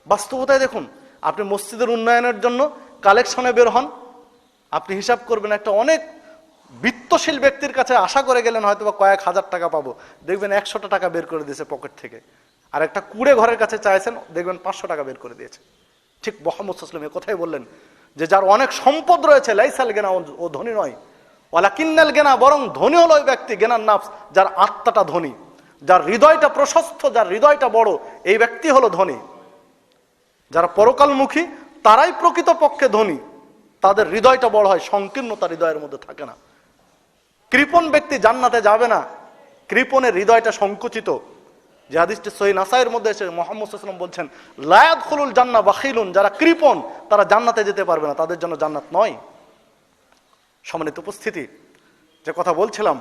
বাস্তবতায় দেখুন, আপনি মসজিদের উন্নয়নের জন্য কালেকশনে বের হন, আপনি হিসাব করবেন একটা অনেক বিত্তশীল ব্যক্তির কাছে আশা করে গেলেন হয়তো বা কয়েক হাজার টাকা পাবো, দেখবেন 100টা টাকা বের করে দিয়েছে পকেট থেকে। আর একটা কুড়ে ঘরের কাছে চাইছেন, দেখবেন 500 টাকা বের করে দিয়েছে। ঠিক মুহাম্মদ সাল্লাল্লাহু আলাইহি ওয়াসাল্লাম কথাই বললেন যে যার অনেক সম্পদ রয়েছে, লাইসাল গিনা, ও ধনী নয়। ওয়ালাকিন্নাল গিনা, বরং ধনী হলো ওই ব্যক্তি গিনান নাফস, যার আত্মাটা ধনী, যার হৃদয়টা প্রশস্ত, যার হৃদয়টা বড়, এই ব্যক্তি হলো ধনী। যারা পরকালমুখী তারাই প্রকৃতপক্ষে ধনী, তাদের হৃদয়টা বড় হয়, সংকীর্ণতা হৃদয়ের মধ্যে থাকে না। কৃপণ ব্যক্তি জান্নাতে যাবে না, কৃপণের হৃদয়টা সংকুচিত। যে হাদিসটি সহিহ নাসাইর মধ্যে এসে মুহাম্মদ সাল্লাল্লাহু আলাইহি ওয়াসাল্লাম বলছেন, লা ইয়াদখুলুল জান্নাহ বাখিলুন, যারা কৃপণ তারা জান্নাতে যেতে পারবে না, তাদের জন্য জান্নাত নয়। সম্মানিত উপস্থিতি, যে কথা বলছিলাম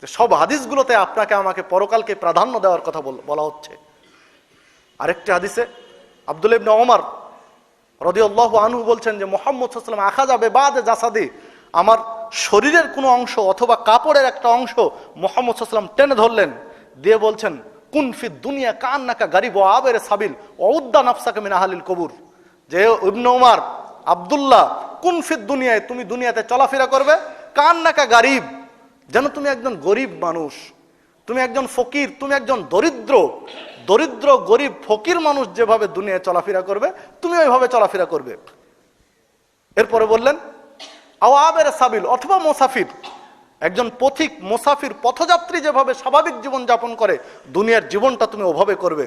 যে সব হাদিসগুলোতে আপনাকে আমাকে পরকালকে প্রাধান্য দেওয়ার কথা বলা হচ্ছে। আরেকটি হাদিসে আব্দুল্লাহ ইবনে ওমর রাদিয়াল্লাহু আনহু বলছেন যে মুহাম্মদ সাল্লাল্লাহু আলাইহি ওয়াসাল্লাম আখাযা বিবাদ জাসাদি, আমার শরীরের কোনো অংশ অথবা কাপড়ের একটা অংশ মুহাম্মদ সাল্লাল্লাহু আলাইহি ওয়াসাল্লাম টেনে ধরলেন, দিয়ে বলছেন, কুন ফিদ দুনিয়া কান্নাকা গারিব ওয়া আবের সাবিল ওউদ্দা নাফসাকা মিন আহলিল কবুর। যে ইবনে ওমর, আব্দুল্লাহ, কুন ফিদ দুনিয়ায়, তুমি দুনিয়াতে চলাফেরা করবে কান্নাকা গারিব, যেন তুমি একজন গরিব মানুষ, তুমি একজন ফকির, তুমি একজন দরিদ্র গরিব ফকির মানুষ যেভাবে দুনিয়ায় চলাফেরা করবে, তুমি ওইভাবে চলাফেরা করবে। এরপরে বললেন আওয়াবের সাবিল, অথবা মুসাফির, একজন পথিক মুসাফির পথযাত্রী যেভাবে স্বাভাবিক জীবন যাপন করে, দুনিয়ার জীবনটা তুমি ওভাবে করবে।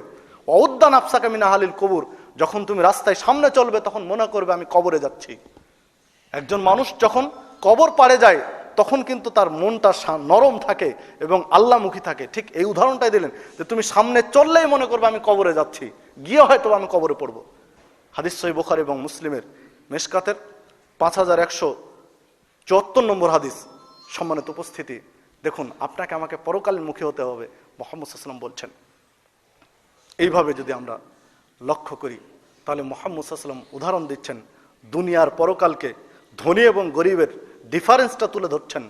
ওউদ্দা নাফসাকা মিন আহলিল কবুর, যখন তুমি রাস্তায় সামনে চলবে তখন মনে করবে আমি কবরে যাচ্ছি। একজন মানুষ যখন কবর পাড়ে যায় তখন কিন্তু তার মনটা নরম থাকে এবং আল্লাহমুখী থাকে। ঠিক এই উদাহরণটাই দিলেন যে তুমি সামনে চললেই মনে করবে আমি কবরে যাচ্ছি, গিয়ে হয়তো আমি কবরে পড়ব। হাদিস সহিহ বুখারী এবং মুসলিমের মিশকাতের 5174 নম্বর হাদিস। সম্মানিত উপস্থিতি, দেখুন আপনাকে আমাকে পরকালীন মুখী হতে হবে, মুহাম্মদ সাল্লাল্লাহু আলাইহি ওয়াসাল্লাম বলছেন। এইভাবে যদি আমরা লক্ষ্য করি তাহলে মুহাম্মদ সাল্লাল্লাহু আলাইহি ওয়াসাল্লাম উদাহরণ দিচ্ছেন, দুনিয়ার পরকালকে, ধনী এবং গরিবের ডিফারেন্সটা তুলে ধরছেন।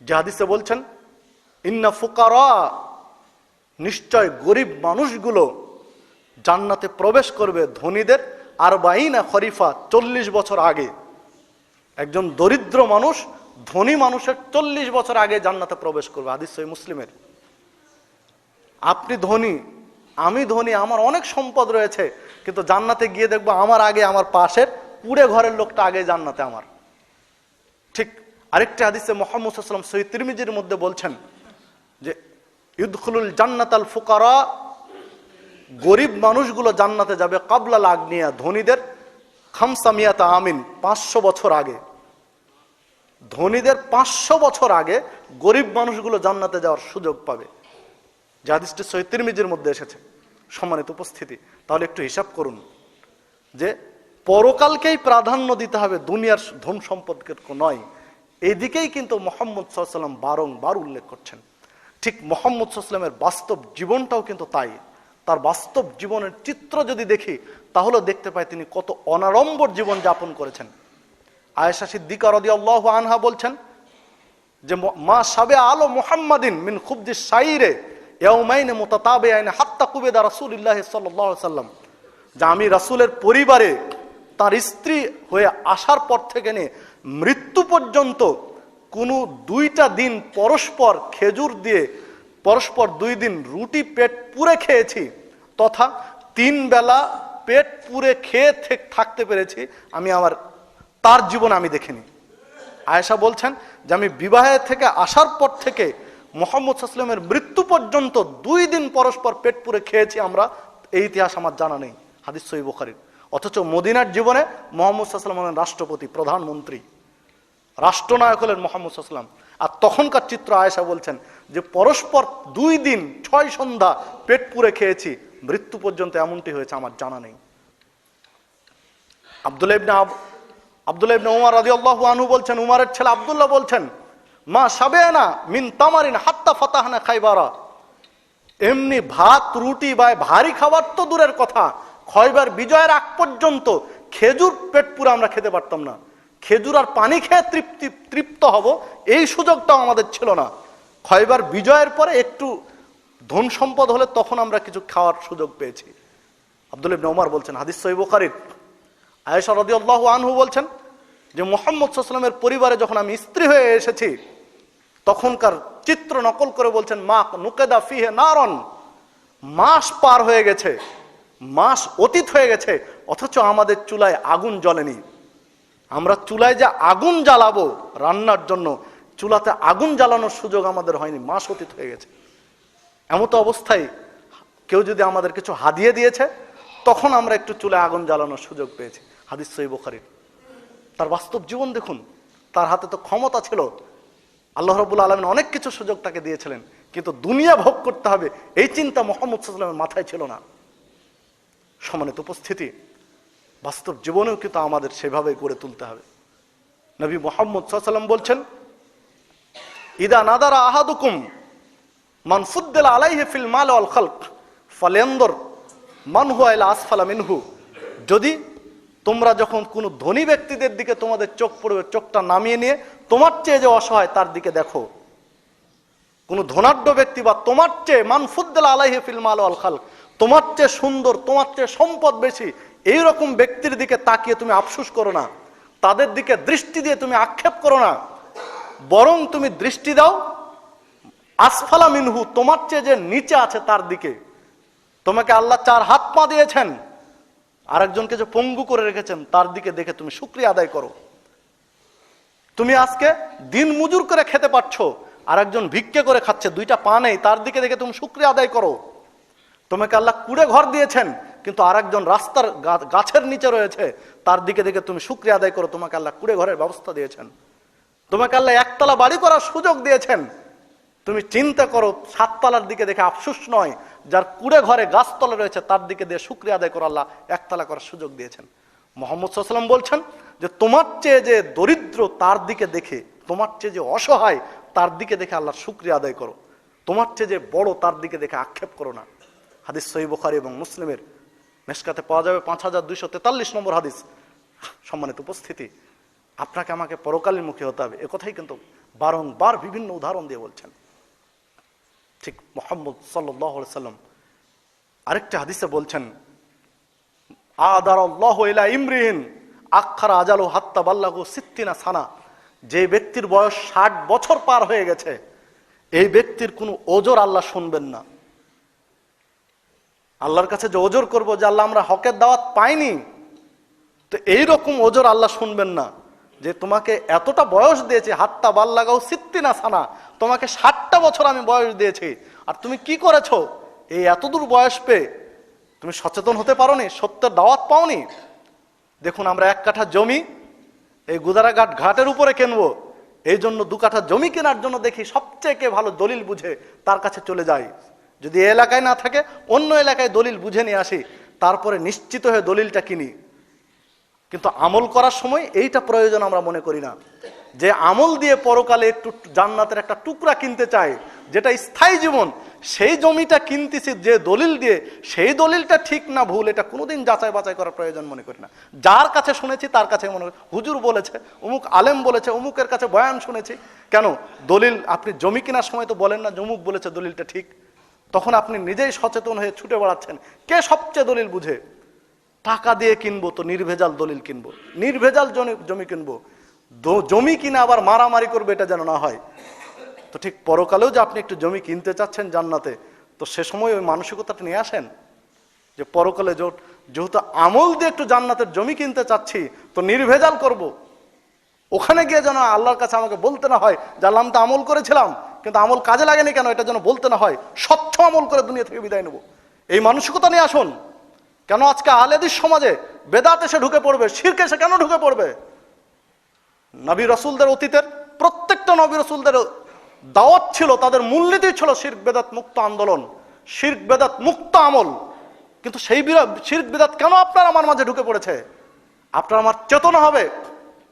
যে হাদিসে বলছেন, ইন্না ফুকারা, নিশ্চয় গরিব মানুষগুলো জান্নাতে প্রবেশ করবে ধনীদের 40 খরিফা, 40 বছর আগে। একজন দরিদ্র মানুষ ধনী মানুষের 40 বছর আগে জান্নাতে প্রবেশ করবে। হাদিস সহিহ মুসলিমের। আপনি ধনী, আমি ধনী, আমার অনেক সম্পদ রয়েছে, কিন্তু জান্নাতে গিয়ে দেখবো আমার আগে আমার পাশের পুরে ঘরের লোকটা আগে জান্নাতে আমার। ঠিক আরেকটি হাদিসে মুহাম্মদ সাল্লাল্লাহু আলাইহি ওয়াসাল্লাম সহিহ তিরমিজির মধ্যে বলছেন যে ইদখুলুল জান্নাতাল ফুকারা, গরিব মানুষগুলো জান্নাতে যাবে কাবলাল আগনিয়া, ধনীদের 500 আমিন, 500 বছর আগে। ধনীদের 500 বছর আগে গরিব মানুষগুলো জান্নাতে যাওয়ার সুযোগ পাবে। যে হাদিসটি সহিহ তিরমিজির মধ্যে এসেছে। সম্মানিত উপস্থিতি, তাহলে একটু হিসাব করুন যে পরকালকেই প্রাধান্য দিতে হবে, দুনিয়ার ধন সম্পদকে নয়। এদিকেই কিন্তু মুহাম্মদ সাল্লাল্লাহু আলাইহি ওয়াসাল্লাম বারংবার উল্লেখ করছেন। ঠিক মুহাম্মদ সাল্লাল্লাহু আলাইহি ওয়াসাল্লামের বাস্তব জীবনটাও কিন্তু তাই। তার বাস্তব জীবনের চিত্র যদি দেখি তাহলে দেখতে পাই তিনি কত অনাড়ম্বর জীবন যাপন করেছেন। আয়েশা সিদ্দিকা রাদিয়াল্লাহু আনহা বলছেন যে মা সাবে আলো মুহাম্মাদিন মিন খুবজিস শাইরে ইয়াউমাইন মুতাতাবিআইন হাত্তা কুবিদা রাসূলুল্লাহ সাল্লাল্লাহু আলাইহি ওয়াসাল্লাম, যে আমি রাসূলের পরিবারে তার স্ত্রী হয়ে আসার পর থেকে নিয়ে মৃত্যু পর্যন্ত কোনো 2টা দিন পরস্পর খেজুর দিয়ে পরস্পর 2 দিন রুটি পেট পুরে খেয়েছি, তথা 3 বেলা পেট পুরে খেয়ে থাকতে পেরেছি, আমি তার জীবন আমি দেখিনি। আয়েশা বলছেন যে আমি বিবাহের থেকে আসার পর থেকে মুহাম্মদ সাল্লাল্লাহু আলাইহি ওয়াসাল্লামের মৃত্যু পর্যন্ত 2 দিন পরস্পর পেট পুরে খেয়েছি আমরা, এই ইতিহাস আমার জানা নেই। হাদিস সহিহ বুখারীর। অথচ মদিনার জীবনে মুহাম্মদ সাল্লাল্লাহু আলাইহি ওয়াসাল্লাম রাষ্ট্রপতি, প্রধানমন্ত্রী, রাষ্ট্রনায়ক হলেন মুহাম্মদ সাল্লাল্লাহু আলাইহি ওয়াসাল্লাম। আর তখনকার চিত্র আয়েশা বলছেন যে পরস্পর 2 দিন 6 সন্ধ্যা পেট পুরে খেয়েছি, মৃত্যু পর্যন্ত এমনটি হয়েছে আমার জানা নেই। আব্দুল্লাহ ইবনে উমর রাদিয়াল্লাহু আনহু বলছেন, উমরের ছেলে আব্দুল্লাহ বলছেন, মা সাবেনা মিন তামারিন হাত্তা ফাতাহনা খাইবারা, এমনি ভাত রুটি বা ভারী খাবার তো দূরের কথা, খয়বার বিজয়ের আগ পর্যন্ত খেজুর পেট পুরো আমরা খেতে পারতাম না। খেজুর আর পানি খেয়ে তৃপ্ত হব এই সুযোগটাও আমাদের ছিল না। খয়বার বিজয়ের পরে একটু ধন সম্পদ হলে তখন আমরা কিছু খাওয়ার সুযোগ পেয়েছি। আব্দুল্লাহ ইবনে উমর বলছেন, হাদিস সহিহ বুখারীর। আয়েশা রাদিয়াল্লাহু আনহু বলছেন যে মুহাম্মদ সাল্লাল্লাহু আলাইহি ওয়াসাল্লামের পরিবারে যখন আমি স্ত্রী হয়ে এসেছি তখনকার চিত্র নকল করে বলছেন, মা নুকেদা ফিহে নারন, মাস পার হয়ে গেছে, মাস অতীত হয়ে গেছে, অথচ আমাদের চুলায় আগুন জ্বলেনি। আমরা চুলায় যে আগুন জ্বালাবো রান্নার জন্য, চুলাতে আগুন জ্বালানোর সুযোগ আমাদের হয়নি, মাস অতীত হয়ে গেছে। এমত অবস্থায় কেউ যদি আমাদের কিছু হাদিয়ে দিয়েছে তখন আমরা একটু চুলায় আগুন জ্বালানোর সুযোগ পেয়েছি। হাদিস সহিহ বুখারী। তার বাস্তব জীবন দেখুন, তার হাতে তো ক্ষমতা ছিল, আল্লাহ রাব্বুল আলামিন অনেক কিছু সুযোগ তাকে দিয়েছিলেন, কিন্তু দুনিয়া ভোগ করতে হবে এই চিন্তা মুহাম্মদ সাল্লাল্লাহু আলাইহি ওয়াসাল্লামের মাথায় ছিল না। সম্মানিত উপস্থিতি, বাস্তব জীবনেও কিন্তু আমাদের সেভাবে গড়ে তুলতে হবে। নবী মুহাম্মদ সাল্লাল্লাহু আলাইহি ওয়াসাল্লাম বলছেন, ইদা নাদারা আহাদুকুম মান ফুদ্দিলা আলাইহি ফিল মাল ওয়াল খালক ফালয়ানদুর মান হুয়া ইলা আসফালা মিনহু, যদি তোমরা যখন কোনো ধনী ব্যক্তিদের দিকে তোমাদের চোখ পড়বে, চোখটা নামিয়ে নিয়ে তোমার চেয়ে যে অসহায় তার দিকে দেখো। কোনো ধনাঢ্য ব্যক্তি বা তোমার চেয়ে মান ফুদ্দিলা আলাইহি ফিল মাল ওয়াল খালক, তোমার চেয়ে সুন্দর, তোমার চেয়ে সম্পদ বেশি, এইরকম ব্যক্তির দিকে তাকিয়ে তুমি আফসোস করো না, তাদের দিকে দৃষ্টি দিয়ে তুমি আক্ষেপ করো না, বরং তুমি দৃষ্টি দাও আসফালা মিনহু, তোমার চেয়ে যে নিচে আছে তার দিকে। তোমাকে আল্লাহ 4 হাত পা দিয়েছেন, আরেকজনকে যে পঙ্গু করে রেখেছেন তার দিকে দেখে তুমি শুকরিয়া আদায় করো। তুমি আজকে দিন মজুর করে খেতে পারছো, আরেকজন ভিক্ষে করে খাচ্ছে, 2টা পা নেই, তার দিকে দেখে তুমি শুকরিয়া আদায় করো। তোমাকে আল্লাহ কুড়ে ঘর দিয়েছেন, কিন্তু আরেকজন রাস্তার গাছের নিচে রয়েছে, তার দিকে দেখে তুমি শুকরিয়া আদায় করো, তোমাকে আল্লাহ কুড়ে ঘরের ব্যবস্থা দিয়েছেন। তোমাকে আল্লাহ 1 তলা বাড়ি করার সুযোগ দিয়েছেন, তুমি চিন্তা করো 7 তলার দিকে দেখে আফসোস নয়, যার কুড়ে ঘরে গাছতলা রয়েছে তার দিকে দিয়ে শুকরিয়া আদায় করো, আল্লাহ 1 তলা করার সুযোগ দিয়েছেন। মুহাম্মদ সাল্লাল্লাহু আলাইহি ওয়াসাল্লাম বলছেন যে তোমার চেয়ে যে দরিদ্র তার দিকে দেখে, তোমার চেয়ে যে অসহায় তার দিকে দেখে আল্লাহর শুকরিয়া আদায় করো, তোমার চেয়ে যে বড় তার দিকে দেখে আক্ষেপ করো না। হাদিস সহিহ বুখারী এবং মুসলিমের মেশকাতে পাওয়া যাবে 5243 নম্বর হাদিস। সম্মানিত উপস্থিতি, আপনাকে আমাকে পরকালীন মুখী হতে হবে, একথাই কিন্তু বারংবার বিভিন্ন উদাহরণ দিয়ে বলছেন। ঠিক মুহাম্মদ সাল্লাল্লাহু আলাইহি ওয়াসাল্লাম আরেকটা হাদিসে বলছেন, আদারাল্লাহু ইলা ইমরিন আখারা আজালু হাত্তা বাল্লাগু 60 সানা, যে ব্যক্তির বয়স 60 বছর পার হয়ে গেছে এই ব্যক্তির কোনো ওজর আল্লাহ শুনবেন না। আল্লাহর কাছে যে ওজর করবো যে আল্লাহ আমরা হকের দাওয়াত পাইনি, তো এইরকম ওজর আল্লাহ শুনবেন না। যে তোমাকে এতটা বয়স দিয়েছে, হাত্তা বাল্লাগাও 60 সানা, তোমাকে 60টা বছর আমি বয়স দিয়েছি, আর তুমি কি করেছো? এই এতদূর বয়স পেয়ে তুমি সচেতন হতে পারোনি, সত্যের দাওয়াত পাওনি। দেখুন, আমরা 1 কাঠা জমি এই গুদারাঘাট ঘাটের উপরে কিনবো, এই জন্য 2 কাঠা জমি কেনার জন্য দেখি সবচেয়ে কে ভালো দলিল বুঝে তার কাছে চলে যাই। যদি এই এলাকায় না থাকে অন্য এলাকায় দলিল বুঝে নিয়ে আসি, তারপরে নিশ্চিত হয়ে দলিলটা কিনি। কিন্তু আমল করার সময় এইটা প্রয়োজন আমরা মনে করি না, যে আমল দিয়ে পরকালে একটু জান্নাতের একটা টুকরা কিনতে চাই, যেটা স্থায়ী জীবন, সেই জমিটা কিনতেছি যে দলিল দিয়ে, সেই দলিলটা ঠিক না ভুল এটা কোনোদিন যাচাই বাছাই করার প্রয়োজন মনে করি না। যার কাছে শুনেছি তার কাছে মনে করি, হুজুর বলেছে, অমুক আলেম বলেছে, অমুকের কাছে বয়ান শুনেছি। কেন দলিল আপনি জমি কেনার সময় তো বলেন না অমুক বলেছে দলিলটা ঠিক, তখন আপনি নিজেই সচেতন হয়ে ছুটে বেড়াচ্ছেন। কে সবচেয়ে দলিল বুঝে? টাকা দিয়ে কিনবো তো নির্ভেজাল দলিল কিনবো, নির্ভেজাল জমি কিনবো, জমি কিনা আবার মারামারি করবে এটা যেন না হয়। তো ঠিক পরকালেও যে আপনি একটু জমি কিনতে চাচ্ছেন জান্নাতে, তো সে সময় ওই মানসিকতাটা নিয়ে আসেন যে পরকালে যেহেতু আমল দিয়ে একটু জান্নাতের জমি কিনতে চাচ্ছি তো নির্ভেজাল করব। ওখানে গিয়ে যেন আল্লাহর কাছে আমাকে বলতে না হয় যে আল্লাহ আমি তো আমল করেছিলাম কিন্তু আমল কাজে লাগেনি কেন, এটা যেন বলতে না হয়, স্বচ্ছ আমল করে দুনিয়া থেকে বিদায় নেব। এই মানসিকতা নিয়ে আসুন। কেন আজকে আহলে হাদিস সমাজে বেদাত এসে ঢুকে পড়বে, শিরক এসে কেন ঢুকে পড়বে? নবী রাসূলদের অতীতের প্রত্যেকটা নবী রাসূলদের দাওয়াত ছিল, তাদের মূলনীতি ছিল শিরক বেদাত মুক্ত আন্দোলন, শিরক বেদাত মুক্ত আমল। কিন্তু সেই শিরক বেদাত কেন আপনার আমার মাঝে ঢুকে পড়েছে? আপনার আমার চেতনা হবে,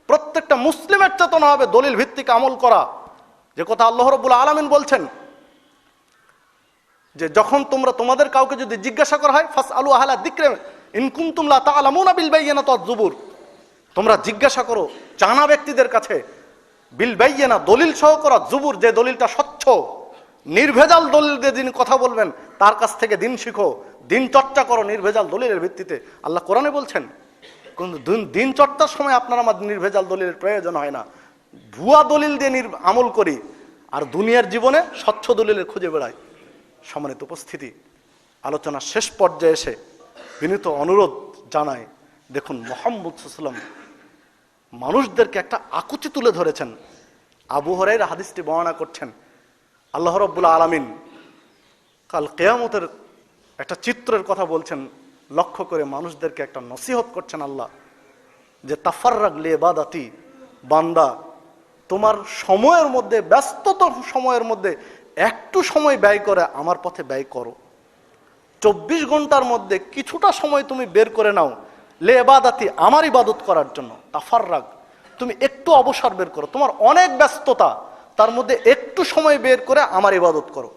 প্রত্যেকটা মুসলিমের চেতনা হবে দলিল ভিত্তিক আমল করা। যে কথা আল্লাহ রাব্বুল আলামিন বলছেন যে যখন তোমাদের কাউকে যদি জিজ্ঞাসা করা হয়, ফাসআলু আহলা যিকরি ইন কুনতুম লা তা'লামুনা বিল বাইয়িনাতি ওয়াজ জুবুর, তোমরা জিজ্ঞাসা করো জানা ব্যক্তিদের কাছে, বিল বাইয়িনা দলিল সহ করা, জুবুর যে দলিলটা স্বচ্ছ নির্ভেজাল দলিল দিয়ে যিনি কথা বলবেন তার কাছ থেকে দিন শিখো, দিন চর্চা করো নির্ভেজাল দলিলের ভিত্তিতে। আল্লাহ কোরআনে বলছেন দিন চর্চার সময় আপনার আমার নির্ভেজাল দলিলের প্রয়োজন হয় না। ভুয়া দলিল দিয়ে আমল করি আর দুনিয়ার জীবনে স্বচ্ছ দলিলের খুঁজে বেড়াই। সম্মানিত উপস্থিতি, আলোচনা শেষ পর্যায়ে এসে বিনীত অনুরোধ জানায়, দেখুন মুহাম্মদ সাল্লাল্লাহু আলাইহি ওয়াসাল্লাম মানুষদেরকে একটা আকুতি তুলে ধরেছেন। আবু হুরায়রা হাদিসটি বর্ণনা করছেন, আল্লাহ রাব্বুল আলামিন কাল কিয়ামতের একটা চিত্রের কথা বলছেন, লক্ষ্য করে মানুষদেরকে একটা নসিহত করছেন আল্লাহ, যে তাফাররাগ লিইবাদাতি, বান্দা তোমার সময়ের মধ্যে, ব্যস্ততম সময়ের মধ্যে একটু সময় ব্যয় করে আমার পথে ব্যয় করো। 24 ঘন্টার মধ্যে কিছুটা সময় তুমি বের করে নাও লিইবাদাতি, আমার ইবাদত করার জন্য। তাফাররাগ, তুমি একটু অবসর বের করো, তোমার অনেক ব্যস্ততা, তার মধ্যে একটু সময় বের করে আমার ইবাদত করো।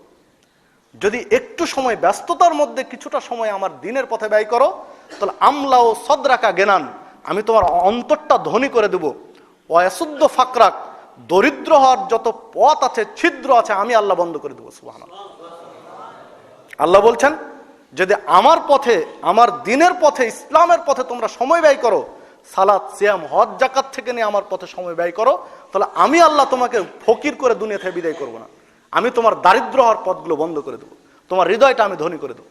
যদি একটু সময় ব্যস্ততার মধ্যে কিছুটা সময় আমার দিনের পথে ব্যয় করো, তাহলে আমলা ও সদরাকা গেনান, আমি তোমার অন্তরটা ধনী করে দেব। ওয়াসুদ্দ ফাকরাক, দরিদ্র হওয়ার যত পথ আছে, ছিদ্র আছে, আমি আল্লাহ বন্ধ করে দেবো। সুবহানাল্লাহ। আল্লাহ বলছেন যদি আমার পথে, আমার দিনের পথে, ইসলামের পথে তোমরা সময় ব্যয় করো, সালাত সিয়াম হজ যাকাত থেকে নিয়ে আমার পথে সময় ব্যয় করো, তাহলে আমি আল্লাহ তোমাকে ফকির করে দুনিয়া থেকে বিদায় করবো না। আমি তোমার দারিদ্র হওয়ার পথগুলো বন্ধ করে দেবো, তোমার হৃদয়টা আমি ধনী করে দেবো।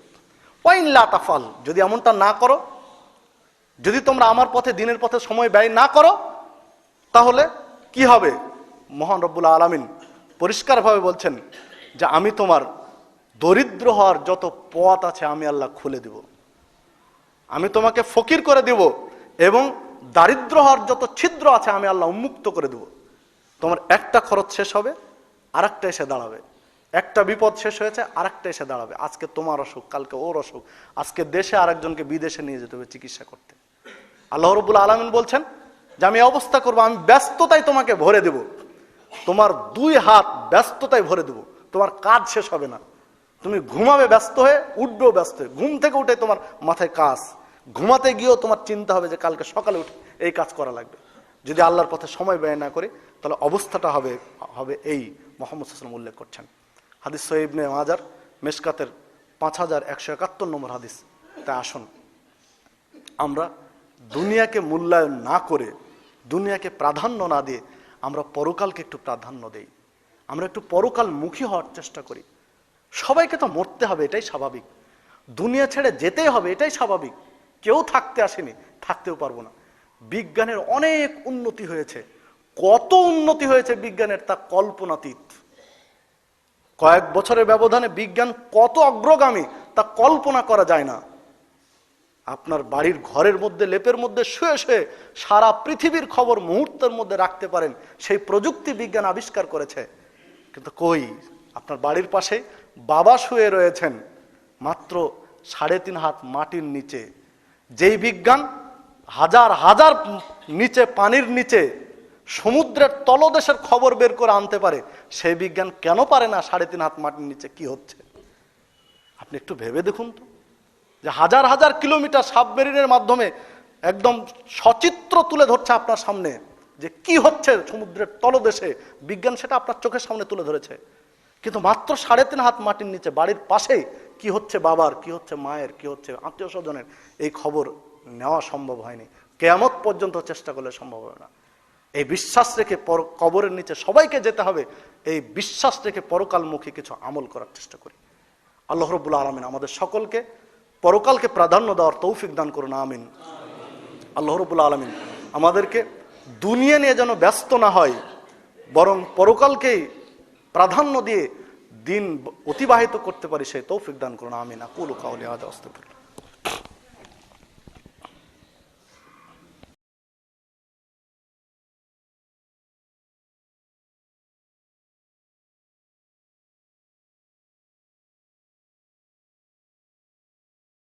ওয়াইন লা তাফাল, যদি এমনটা না করো, যদি তোমরা আমার পথে, দিনের পথে সময় ব্যয় না করো, তাহলে কি হবে? মহান রব্বুল আলামিন পরিষ্কারভাবে বলছেন যে আমি তোমার দরিদ্র হওয়ার যত পথ আছে আমি আল্লাহ খুলে দেব, আমি তোমাকে ফকির করে দেব, এবং দারিদ্র হওয়ার যত ছিদ্র আছে আমি আল্লাহ উন্মুক্ত করে দেব। তোমার একটা খরচ শেষ হবে, আরেকটা এসে দাঁড়াবে, একটা বিপদ শেষ হয়েছে, আরেকটা এসে দাঁড়াবে। আজকে তোমার অসুখ, কালকে ওর অসুখ, আজকে দেশে আরেকজনকে বিদেশে নিয়ে যেতে হবে চিকিৎসা করতে। আল্লাহ রাব্বুল আলামিন বলছেন যে আমি অবস্থা করবো, আমি ব্যস্ততায় তোমাকে ভরে দেব, তোমার 2 হাত ব্যস্ততায় ভরে দেব, তোমার কাজ শেষ হবে না। তুমি ঘুমাবে ব্যস্ত হয়ে, উঠবেও ব্যস্ত হয়ে, ঘুম থেকে উঠে তোমার মাথায় কাজ, ঘুমাতে গিয়েও তোমার চিন্তা হবে যে কালকে সকালে উঠে এই কাজ করা লাগবে। যদি আল্লাহর পথে সময় ব্যয় না করি তাহলে অবস্থাটা হবে এই। মুহাম্মদ সাল্লাল্লাহু আলাইহি ওয়াসাল্লাম উল্লেখ করছেন, হাদিস সহিহ ইবনে মাজার মিশকাতের 5171 নম্বর হাদিস। তাই আসুন আমরা দুনিয়াকে মূল্যায়ন না করে, দুনিয়াকে প্রাধান্য না দিয়ে আমরা পরকালকে একটু প্রাধান্য দেই, আমরা একটু পরকাল মুখী হওয়ার চেষ্টা করি। সবাইকে তো মরতে হবে, এটাই স্বাভাবিক, দুনিয়া ছেড়ে যেতেই হবে, এটাই স্বাভাবিক। কেউ থাকতে আসেনি, থাকতেও পারবো না। বিজ্ঞানের অনেক উন্নতি হয়েছে, কত উন্নতি হয়েছে বিজ্ঞানের তা কল্পনাতীত। কয়েক বছরের ব্যবধানে বিজ্ঞান কত অগ্রগামী তা কল্পনা করা যায় না। আপনার বাড়ির ঘরের মধ্যে, লেপের মধ্যে শুয়ে শুয়ে সারা পৃথিবীর খবর মুহূর্তের মধ্যে রাখতে পারেন, সেই প্রযুক্তি বিজ্ঞান আবিষ্কার করেছে। কিন্তু কই, আপনার বাড়ির পাশে বাবা শুয়ে রয়েছেন মাত্র 3.5 হাত মাটির নিচে। যেই বিজ্ঞান হাজার হাজার নিচে, পানির নিচে, সমুদ্রের তলদেশের খবর বের করে আনতে পারে, সেই বিজ্ঞান কেন পারে না 3.5 হাত মাটির নিচে কি হচ্ছে? আপনি একটু ভেবে দেখুন তো, যে হাজার হাজার কিলোমিটার সাবমেরিনের মাধ্যমে একদম সচিত্র তুলে ধরছে আপনার সামনে যে কি হচ্ছে সমুদ্রের তলদেশে, বিজ্ঞান সেটা আপনার চোখের সামনে তুলে ধরেছে। কিন্তু মাত্র 3.5 হাত মাটির নিচে বাড়ির পাশে কি হচ্ছে বাবার, কি হচ্ছে মায়ের, কি হচ্ছে আত্মীয় স্বজনের, এই খবর নেওয়া সম্ভব হয়নি। কিয়ামত পর্যন্ত চেষ্টা করলে সম্ভব হবে না। এই বিশ্বাস রেখে কবরের নিচে সবাইকে যেতে হবে, এই বিশ্বাস রেখে পরকালমুখী কিছু আমল করার চেষ্টা করি। আল্লাহ রাব্বুল আলামিন আমাদের সকলকে পরকালকে প্রাধান্য দেওয়ার তৌফিক দান করুন, আমিন। আল্লাহ রাব্বুল আলামিন আমাদেরকে দুনিয়া নিয়ে যেন ব্যস্ত না হয়, বরং পরকালকেই প্রাধান্য দিয়ে দিন অতিবাহিত করতে পারি, সেই তৌফিক দান করুন, আমিন। আকুলু কাউলি হাযা আস্তাগফিরুল্লাহ।